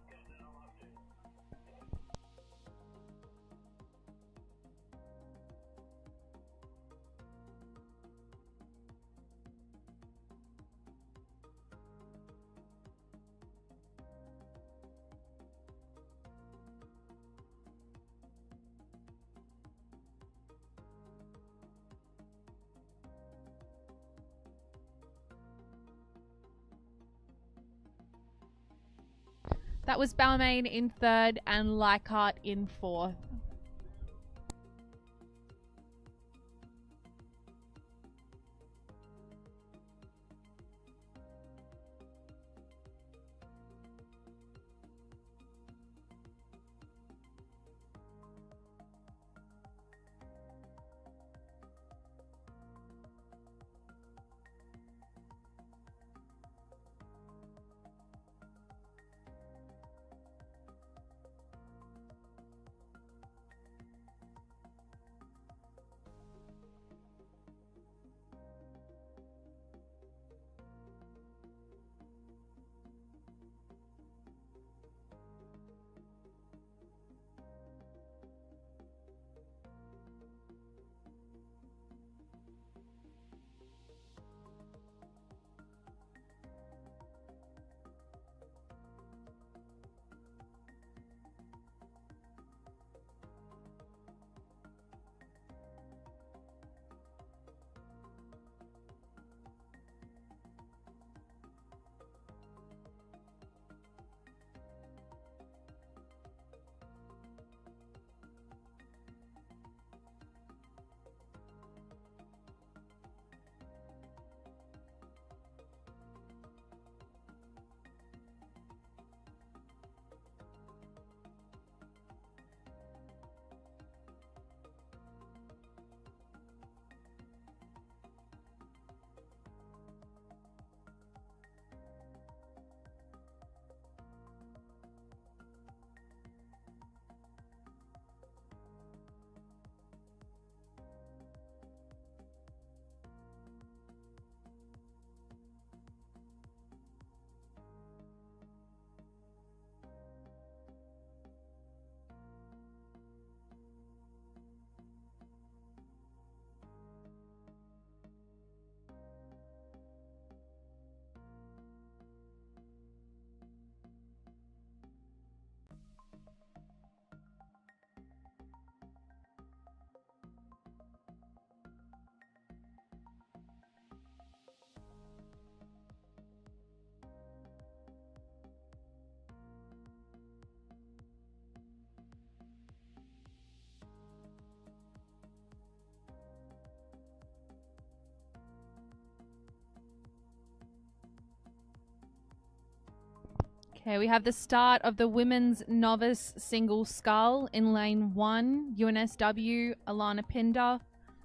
That was Balmain in third and Leichhardt in fourth. Okay, we have the start of the women's novice single scull in lane 1, UNSW, Alana Pinder.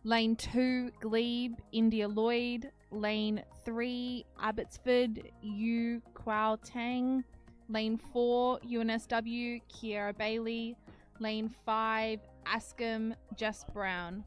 Lane 2, Glebe, India Lloyd. Lane 3, Abbotsford, Yu Kwao Tang. Lane 4, UNSW, Kiera Bailey. Lane 5, Askham, Jess Brown.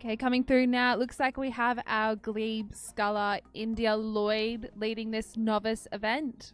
Okay, coming through now. It looks like we have our glebe sculler, India Lloyd, leading this novice event.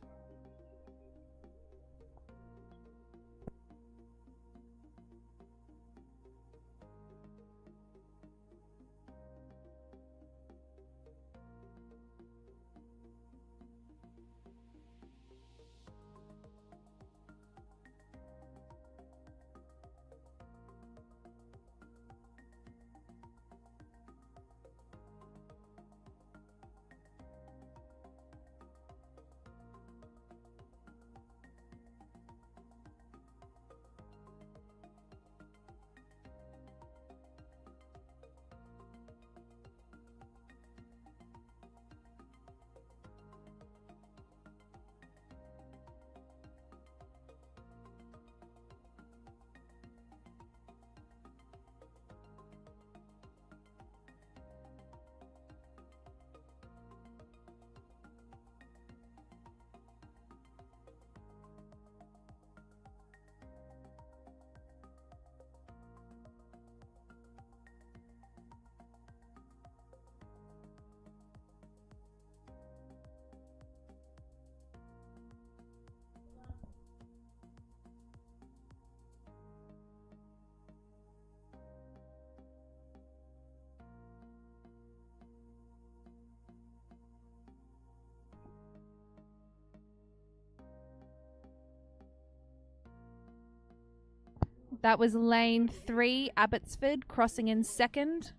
That was lane 3, Abbotsford, crossing in second.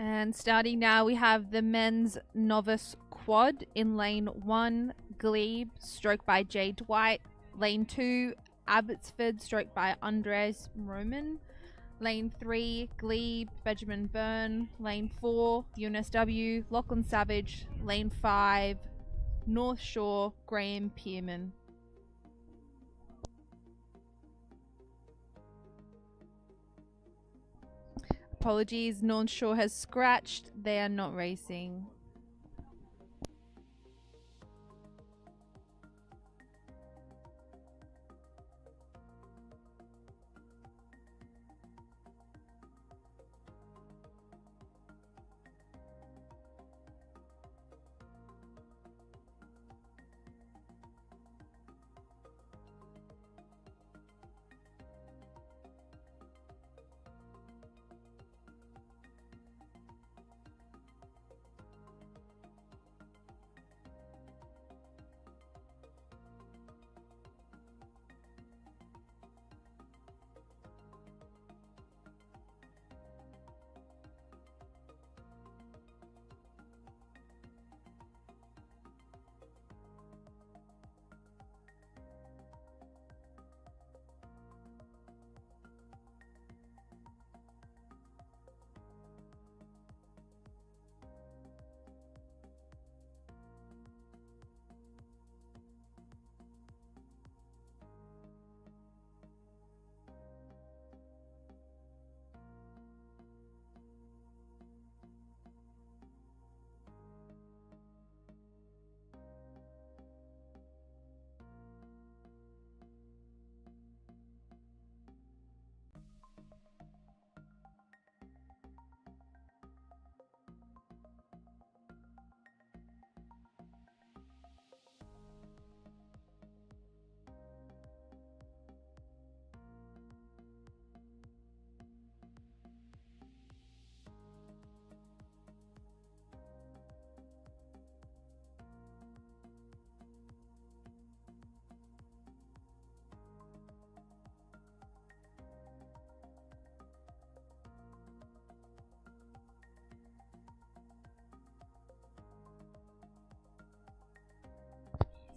And starting now, we have the men's novice quad in lane 1, Glebe, stroked by Jay Dwight. Lane 2, Abbotsford, stroked by Andres Roman. Lane 3, Glebe, Benjamin Byrne. Lane 4, UNSW, Lachlan Savage. Lane 5, North Shore, Graham Pearman. Apologies, North Shore has scratched. They are not racing.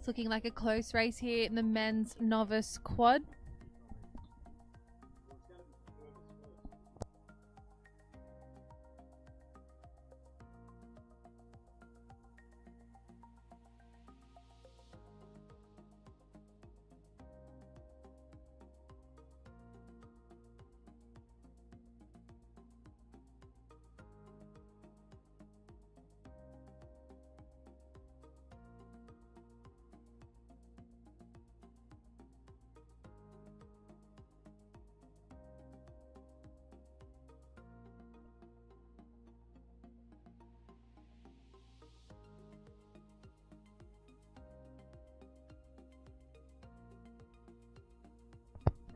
It's looking like a close race here in the men's novice quad.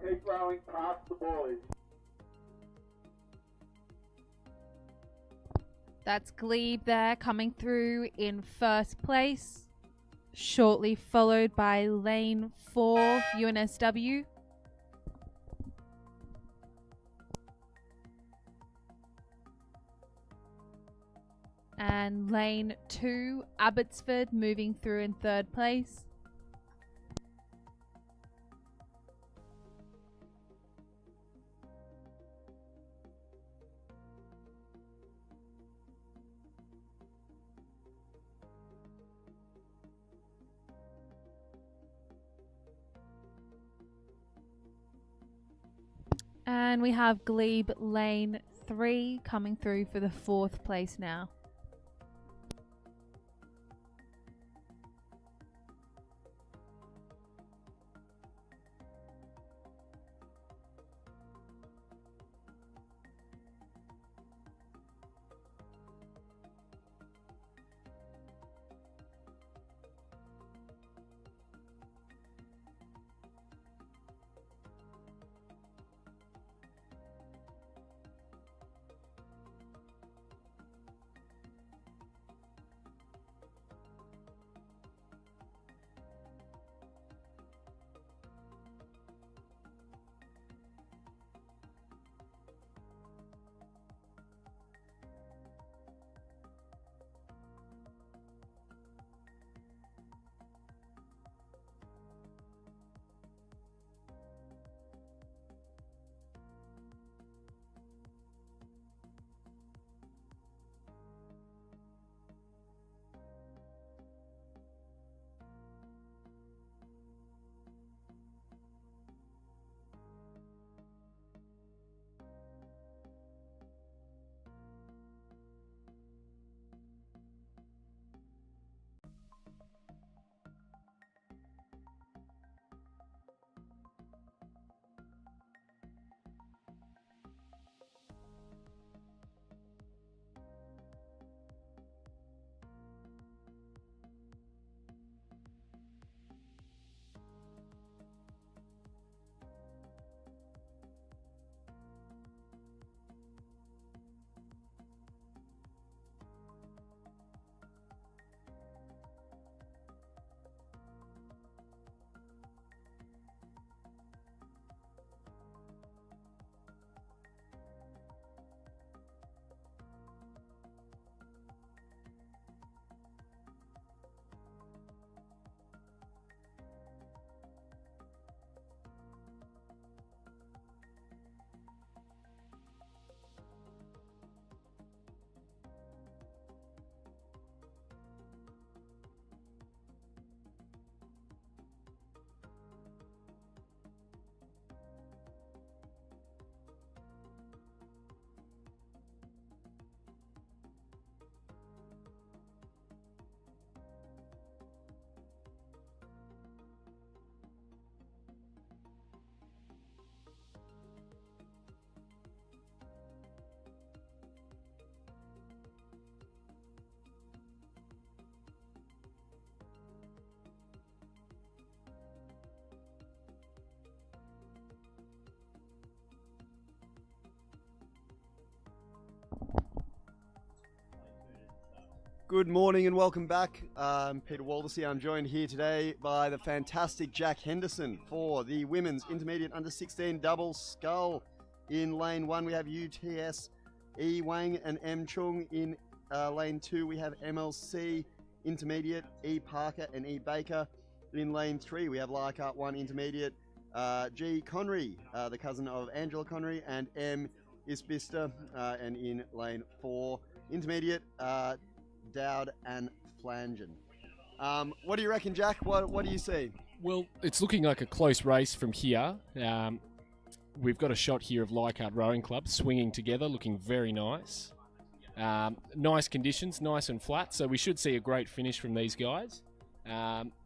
Keep rowing past the boys.
That's Glebe there coming through in first place, shortly followed by lane 4 UNSW. And lane 2 Abbotsford moving through in third place. And we have Glebe lane 3 coming through for the fourth place now.
Good morning and welcome back. I'm Peter Waldersey. I'm joined here today by the fantastic Jack Henderson for the women's intermediate under 16 double scull. In lane 1 we have UTS, E Wang and M Chung. In lane 2 we have MLC intermediate, E Parker and E Baker. In lane 3 we have Leichhardt 1 intermediate, G Connery, the cousin of Angela Connery, and M Isbister. And in lane 4 intermediate, Dowd and Flangen. What do you reckon, Jack? What do you see?
Well, it's looking like a close race from here. We've got a shot here of Leichhardt Rowing Club swinging together, looking very nice. Nice conditions, nice and flat, so we should see a great finish from these guys.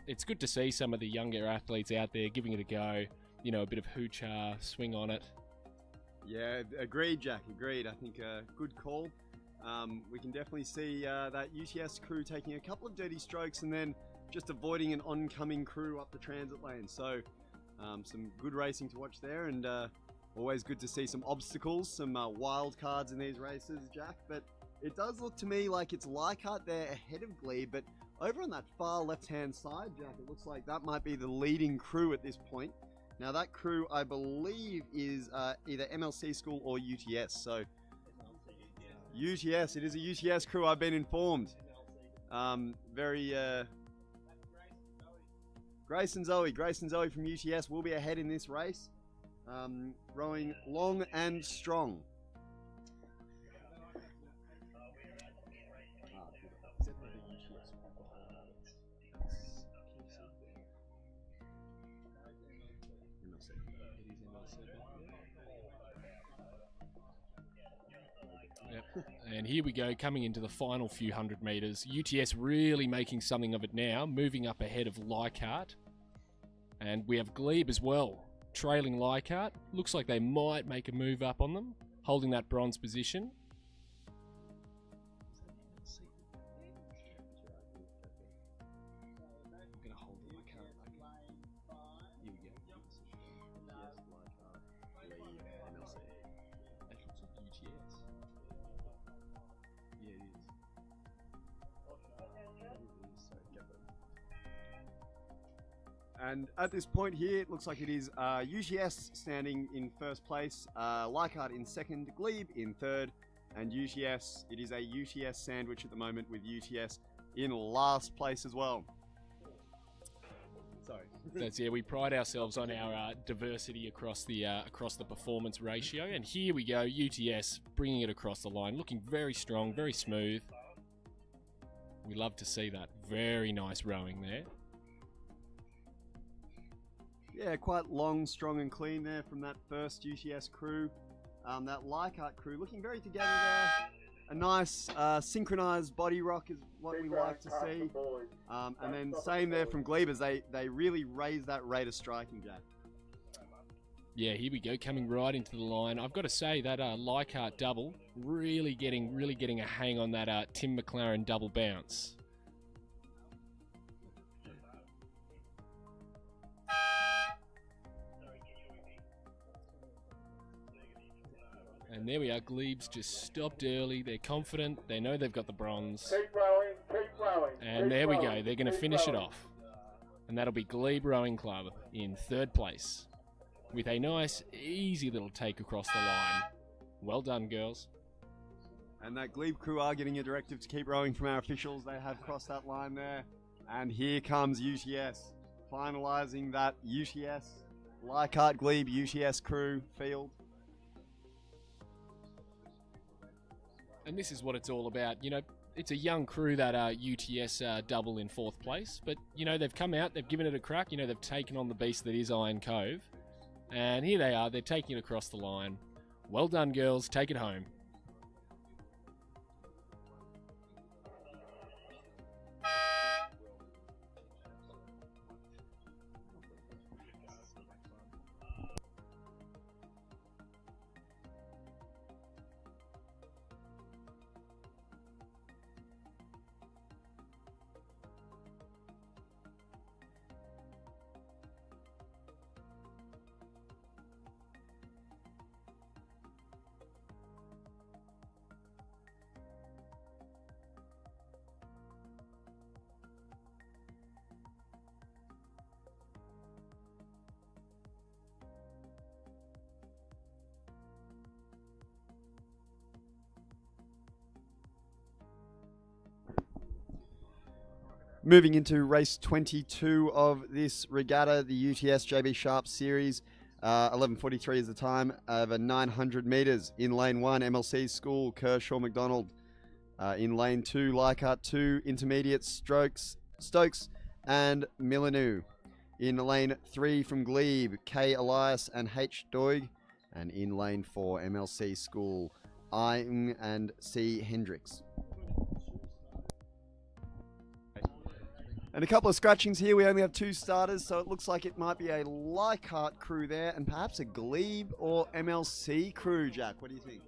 It's good to see some of the younger athletes out there giving it a go. You know, a bit of hoochah, swing on it.
Yeah, agreed, Jack. Agreed. I think good call. We can definitely see that UTS crew taking a couple of dirty strokes and then just avoiding an oncoming crew up the transit lane. So some good racing to watch there, and always good to see some obstacles, some wild cards in these races, Jack. But it does look to me like it's Leichhardt there ahead of Glebe, but over on that far left-hand side, Jack, it looks like that might be the leading crew at this point. Now that crew, I believe, is either MLC School or UTS. So UTS, it is a UTS crew, I've been informed. Grace and Zoe from UTS will be ahead in this race, rowing long and strong.
Yep. And here we go, coming into the final few hundred metres. UTS really making something of it now, moving up ahead of Leichhardt. And we have Glebe as well, trailing Leichhardt. Looks like they might make a move up on them, holding that bronze position.
And at this point here, it looks like it is UTS standing in first place, Leichhardt in second, Glebe in third, and UTS, it is a UTS sandwich at the moment with UTS in last place as well. Sorry.
We pride ourselves on our diversity across the performance ratio, and here we go, UTS bringing it across the line, looking very strong, very smooth. We love to see that. Very nice rowing there.
Yeah, quite long, strong and clean there from that first UTS crew. That Leichhardt crew looking very together there. A nice synchronized body rock is what we like to see. And then same there from Glebe as they really raise that rate of striking, Jack.
Yeah, here we go, coming right into the line. I've got to say that Leichhardt double, really getting a hang on that Tim McLaren double bounce. And there we are, Glebe's just stopped early. They're confident. They know they've got the bronze.
Keep rowing, keep rowing.
And there we go. They're going to finish it off. And that'll be Glebe Rowing Club in third place, with a nice, easy little take across the line. Well done, girls.
And that Glebe crew are getting a directive to keep rowing from our officials. They have crossed that line there. And here comes UTS, finalising that UTS, Leichhardt Glebe UTS crew field.
And this is what it's all about. You know, it's a young crew that UTS double in fourth place. But, you know, they've come out, they've given it a crack. You know, they've taken on the beast that is Iron Cove. And here they are, they're taking it across the line. Well done, girls. Take it home.
Moving into race 22 of this regatta, the UTS JB Sharp Series. 11:43 is the time, over 900 metres. In lane 1, MLC School, Kershaw McDonald. In lane 2, Leichhardt 2, Intermediate, Stokes, and Milanu. In lane 3 from Glebe, K. Elias and H. Doig. And in lane 4, MLC School, I. and C. Hendricks. And a couple of scratchings here. We only have 2 starters, so it looks like it might be a Leichhardt crew there and perhaps a Glebe or MLC crew, Jack. What do you think?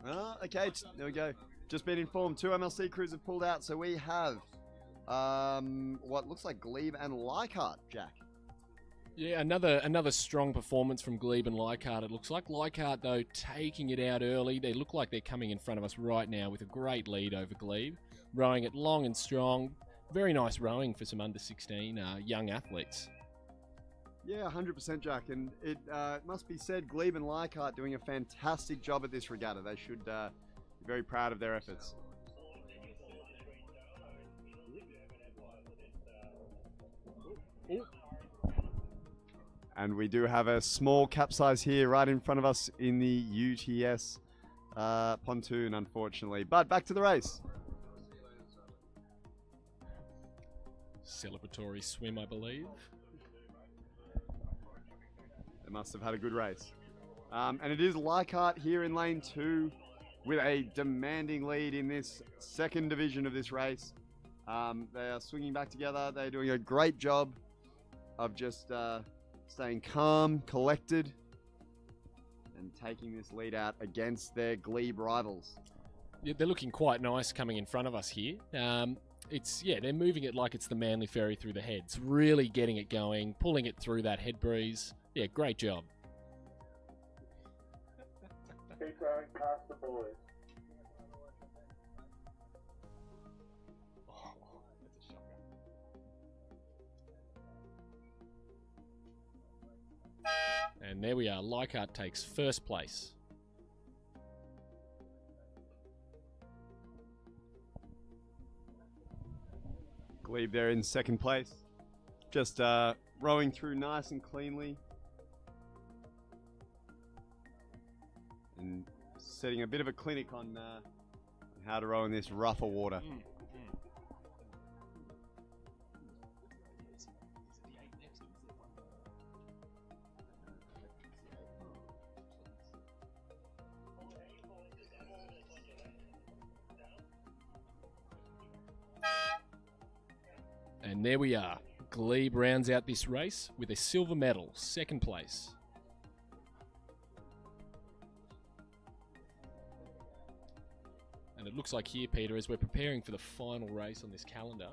Oh, okay, there we go. Just been informed 2 MLC crews have pulled out, so we have what looks like Glebe and Leichhardt, Jack.
Yeah, another strong performance from Glebe and Leichhardt. It looks like Leichhardt, though, taking it out early. They look like they're coming in front of us right now with a great lead over Glebe. Rowing it long and strong. Very nice rowing for some under-16 young athletes.
Yeah, 100%, Jack. And it must be said, Glebe and Leichhardt doing a fantastic job at this regatta. They should be very proud of their efforts. And we do have a small capsize here right in front of us in the UTS pontoon, unfortunately. But back to the race.
Celebratory swim, I believe.
They must have had a good race. And it is Leichhardt here in lane 2 with a demanding lead in this second division of this race. They are swinging back together. They're doing a great job of just staying calm, collected, and taking this lead out against their Glebe rivals.
Yeah, they're looking quite nice coming in front of us here. They're moving it like it's the Manly Ferry through the heads, really getting it going, pulling it through that head breeze. Yeah, great job.
Keep rowing past the boys.
And there we are. Leichhardt takes first place.
Glebe there in second place. Just rowing through nice and cleanly. And setting a bit of a clinic on how to row in this rougher water.
And there we are. Glebe rounds out this race with a silver medal, second place. And it looks like here, Peter, as we're preparing for the final race on this calendar,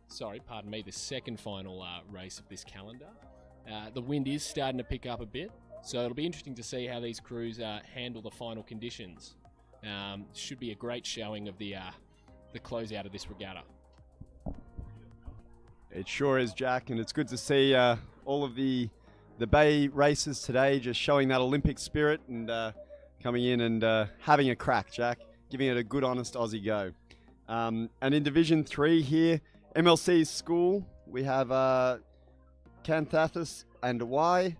the second final race of this calendar, the wind is starting to pick up a bit, so it'll be interesting to see how these crews handle the final conditions. Should be a great showing of the closeout of this regatta.
It sure is, Jack, and it's good to see all of the Bay races today just showing that Olympic spirit and coming in and having a crack, Jack, giving it a good, honest Aussie go. And in Division 3 here, MLC School, we have Canthathus and Y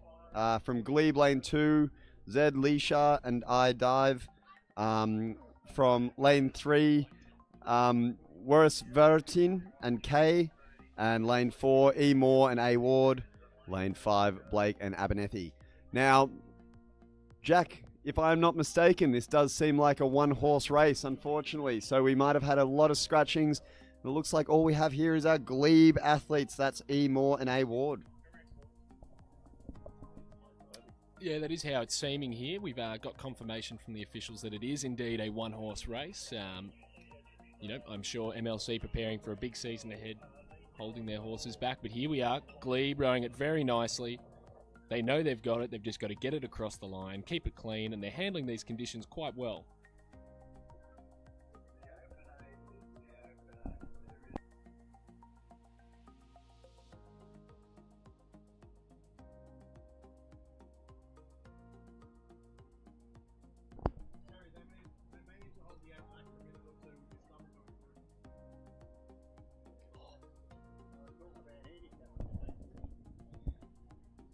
from Glebe Lane 2, Zed Leisha and I Dive from Lane 3, Waris Vertin and K, and Lane 4, E. Moore and A. Ward. Lane 5, Blake and Abernethy. Now, Jack, if I'm not mistaken, this does seem like a one-horse race, unfortunately. So we might have had a lot of scratchings. It looks like all we have here is our Glebe athletes. That's E. Moore and A. Ward.
Yeah, that is how it's seeming here. We've got confirmation from the officials that it is indeed a one-horse race. I'm sure MLC preparing for a big season ahead, holding their horses back. But here we are, Glebe rowing it very nicely. They know they've got it. They've just got to get it across the line, keep it clean, and they're handling these conditions quite well.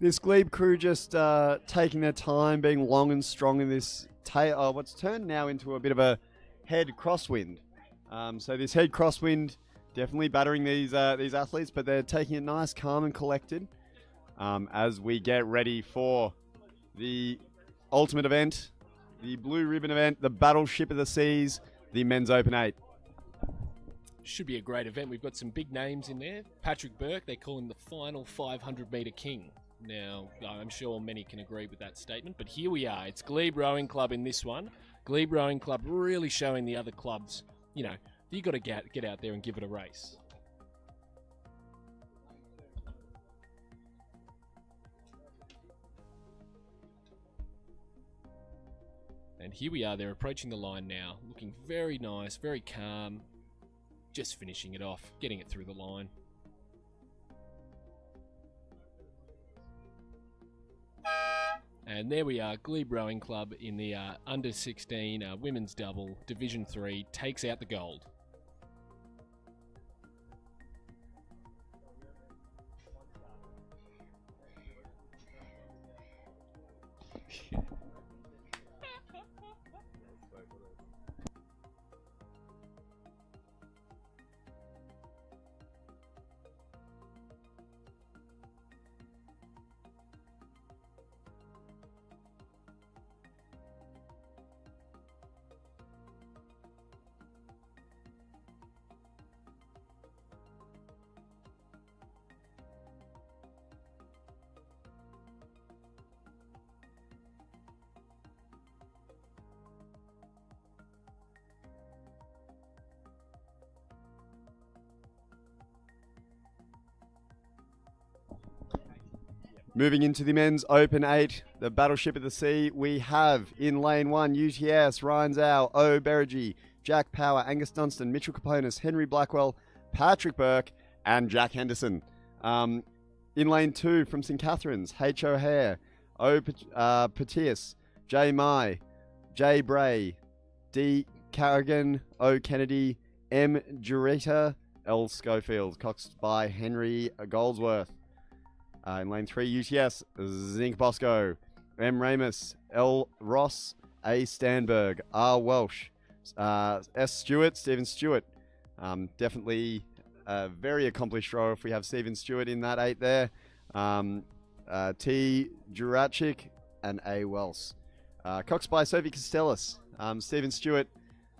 This glebe crew just taking their time, being long and strong in this what's turned now into a bit of a head crosswind. So this head crosswind definitely battering these athletes, but they're taking it nice, calm and collected as we get ready for the ultimate event, the Blue Ribbon event, the Battleship of the Seas, the Men's Open 8.
Should be a great event. We've got some big names in there. Patrick Burke, they call him the final 500-metre king. Now, I'm sure many can agree with that statement, but here we are. It's Glebe Rowing Club in this one. Glebe Rowing Club really showing the other clubs, you know, you got to get out there and give it a race. And here we are, they're approaching the line now, looking very nice, very calm, just finishing it off, getting it through the line. And there we are, Glebe Rowing Club in the under 16 women's double, Division 3, takes out the gold.
Moving into the Men's Open 8, the Battleship of the Sea, we have in lane 1, UTS, Ryan Zhao, O. Berigi, Jack Power, Angus Dunstan, Mitchell Caponis, Henry Blackwell, Patrick Burke, and Jack Henderson. In lane 2, from St. Catherine's, H. O'Hare, O. Patius, J. Mai, J. Bray, D. Carrigan, O. Kennedy, M. Jureta, L. Schofield, coxed by Henry Goldsworth. In lane 3, UTS, Zinc Bosco, M. Ramus, L. Ross, A. Stanberg, R. Welsh, S. Stewart, Stephen Stewart. Definitely a very accomplished rower if we have Stephen Stewart in that 8 there. T. Jurachik and A. Wells. Coxed by Sophie Costellas. Stephen Stewart,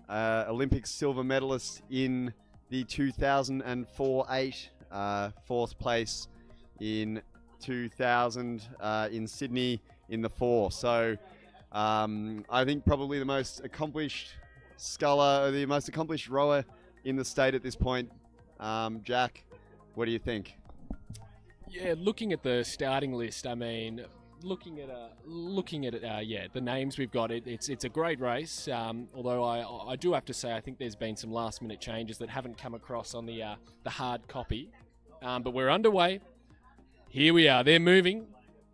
Olympic silver medalist in the 2004-8, 4th place in 2000 in Sydney in the 4. So I think probably the most accomplished sculler, the most accomplished rower in the state at this point. Jack, what do you think?
Yeah, looking at the starting list, I mean, looking at the names we've got, it's a great race. Although I do have to say, I think there's been some last minute changes that haven't come across on the hard copy. But we're underway. Here we are. They're moving.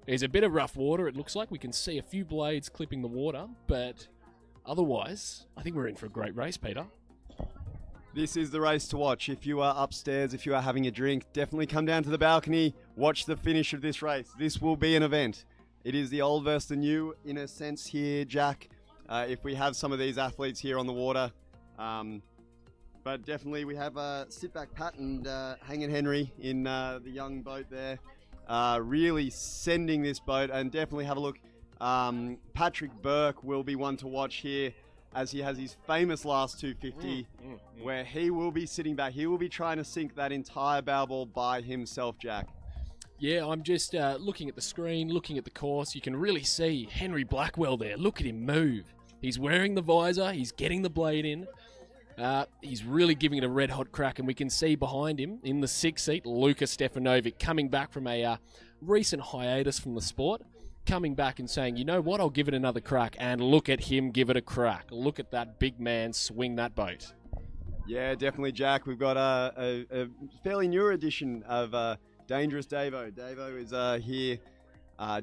There's a bit of rough water. It looks like we can see a few blades clipping the water, but otherwise, I think we're in for a great race, Peter.
This is the race to watch. If you are upstairs, if you are having a drink, definitely come down to the balcony, watch the finish of this race. This will be an event. It is the old versus the new, in a sense here, Jack, if we have some of these athletes here on the water. But definitely we have Sit Back Pat and Hanging Henry in the young boat there. Really sending this boat, and definitely have a look. Patrick Burke will be one to watch here, as he has his famous last 250, where he will be sitting back. He will be trying to sink that entire bow ball by himself, Jack.
Yeah, I'm just looking at the screen, looking at the course. You can really see Henry Blackwell there. Look at him move. He's wearing the visor. He's getting the blade in. He's really giving it a red-hot crack, and we can see behind him in the 6th seat, Luka Stefanovic, coming back from a recent hiatus from the sport, coming back and saying, you know what, I'll give it another crack, and look at him give it a crack. Look at that big man swing that boat.
Yeah, definitely, Jack. We've got a fairly newer edition of Dangerous Davo. Davo is here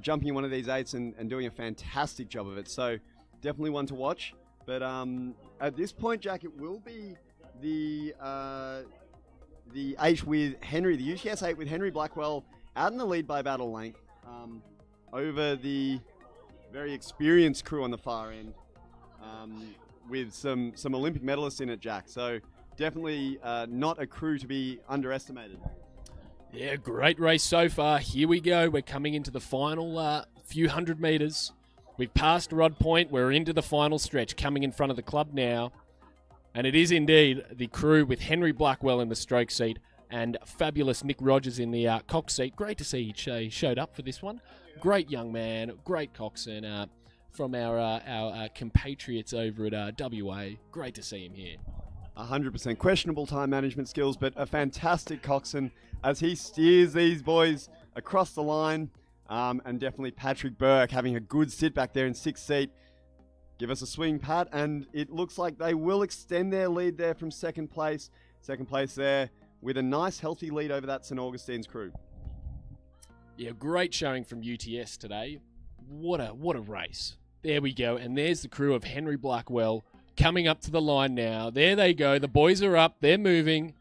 jumping in one of these 8s and doing a fantastic job of it, so definitely one to watch. But at this point, Jack, it will be the 8 with Henry, the UTS 8 with Henry Blackwell out in the lead by about a length. over the very experienced crew on the far end, with some Olympic medalists in it, Jack. So definitely not a crew to be underestimated.
Yeah, great race so far. Here we go. We're coming into the final few hundred metres. We've passed Rod Point. We're into the final stretch, coming in front of the club now. And it is indeed the crew with Henry Blackwell in the stroke seat and fabulous Nick Rogers in the cox seat. Great to see he showed up for this one. Great young man, great coxswain from our compatriots over at WA. Great to see him here.
100% questionable time management skills, but a fantastic coxswain as he steers these boys across the line. And definitely Patrick Burke having a good sit back there in sixth seat. Give us a swing, Pat, and it looks like they will extend their lead there from second place. Second place there with a nice healthy lead over that St. Augustine's crew.
Yeah, great showing from UTS today. What a race. There we go, and there's the crew of Henry Blackwell coming up to the line now. There they go. The boys are up. They're moving.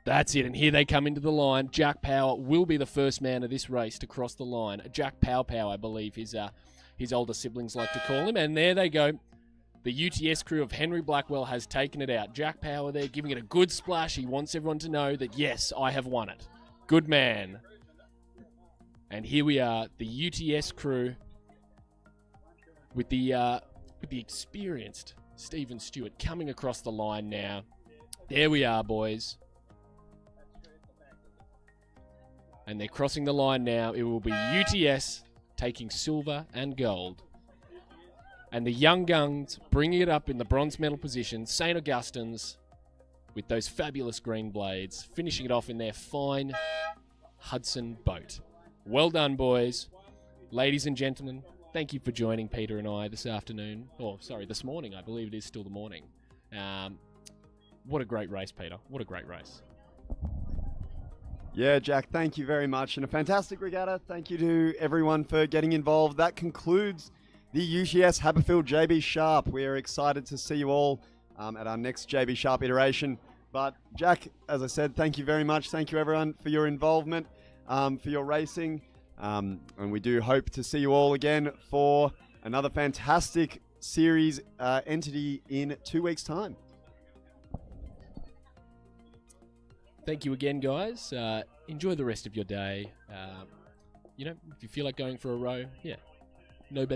That's it, and here they come into the line. Jack Power will be the first man of this race to cross the line. Jack Pow, I believe his older siblings like to call him. And there they go. The UTS crew of Henry Blackwell has taken it out. Jack Power there giving it a good splash. He wants everyone to know that, yes, I have won it. Good man. And here we are, the UTS crew with the experienced Stephen Stewart coming across the line now. There we are, boys. And they're crossing the line now. It will be UTS taking silver and gold. And the Young Guns bringing it up in the bronze medal position. St. Augustine's with those fabulous green blades, finishing it off in their fine Hudson boat. Well done, boys. Ladies and gentlemen, thank you for joining Peter and I this afternoon. Oh, sorry, this morning. I believe it is still the morning. What a great race, Peter. What a great race.
Yeah, Jack, thank you very much. And a fantastic regatta. Thank you to everyone for getting involved. That concludes the UTS Haberfield JB Sharp. We are excited to see you all at our next JB Sharp iteration. But Jack, as I said, thank you very much. Thank you, everyone, for your involvement, for your racing. And we do hope to see you all again for another fantastic series entity in 2 weeks' time.
Thank you again, guys. Enjoy the rest of your day. If you feel like going for a row, no better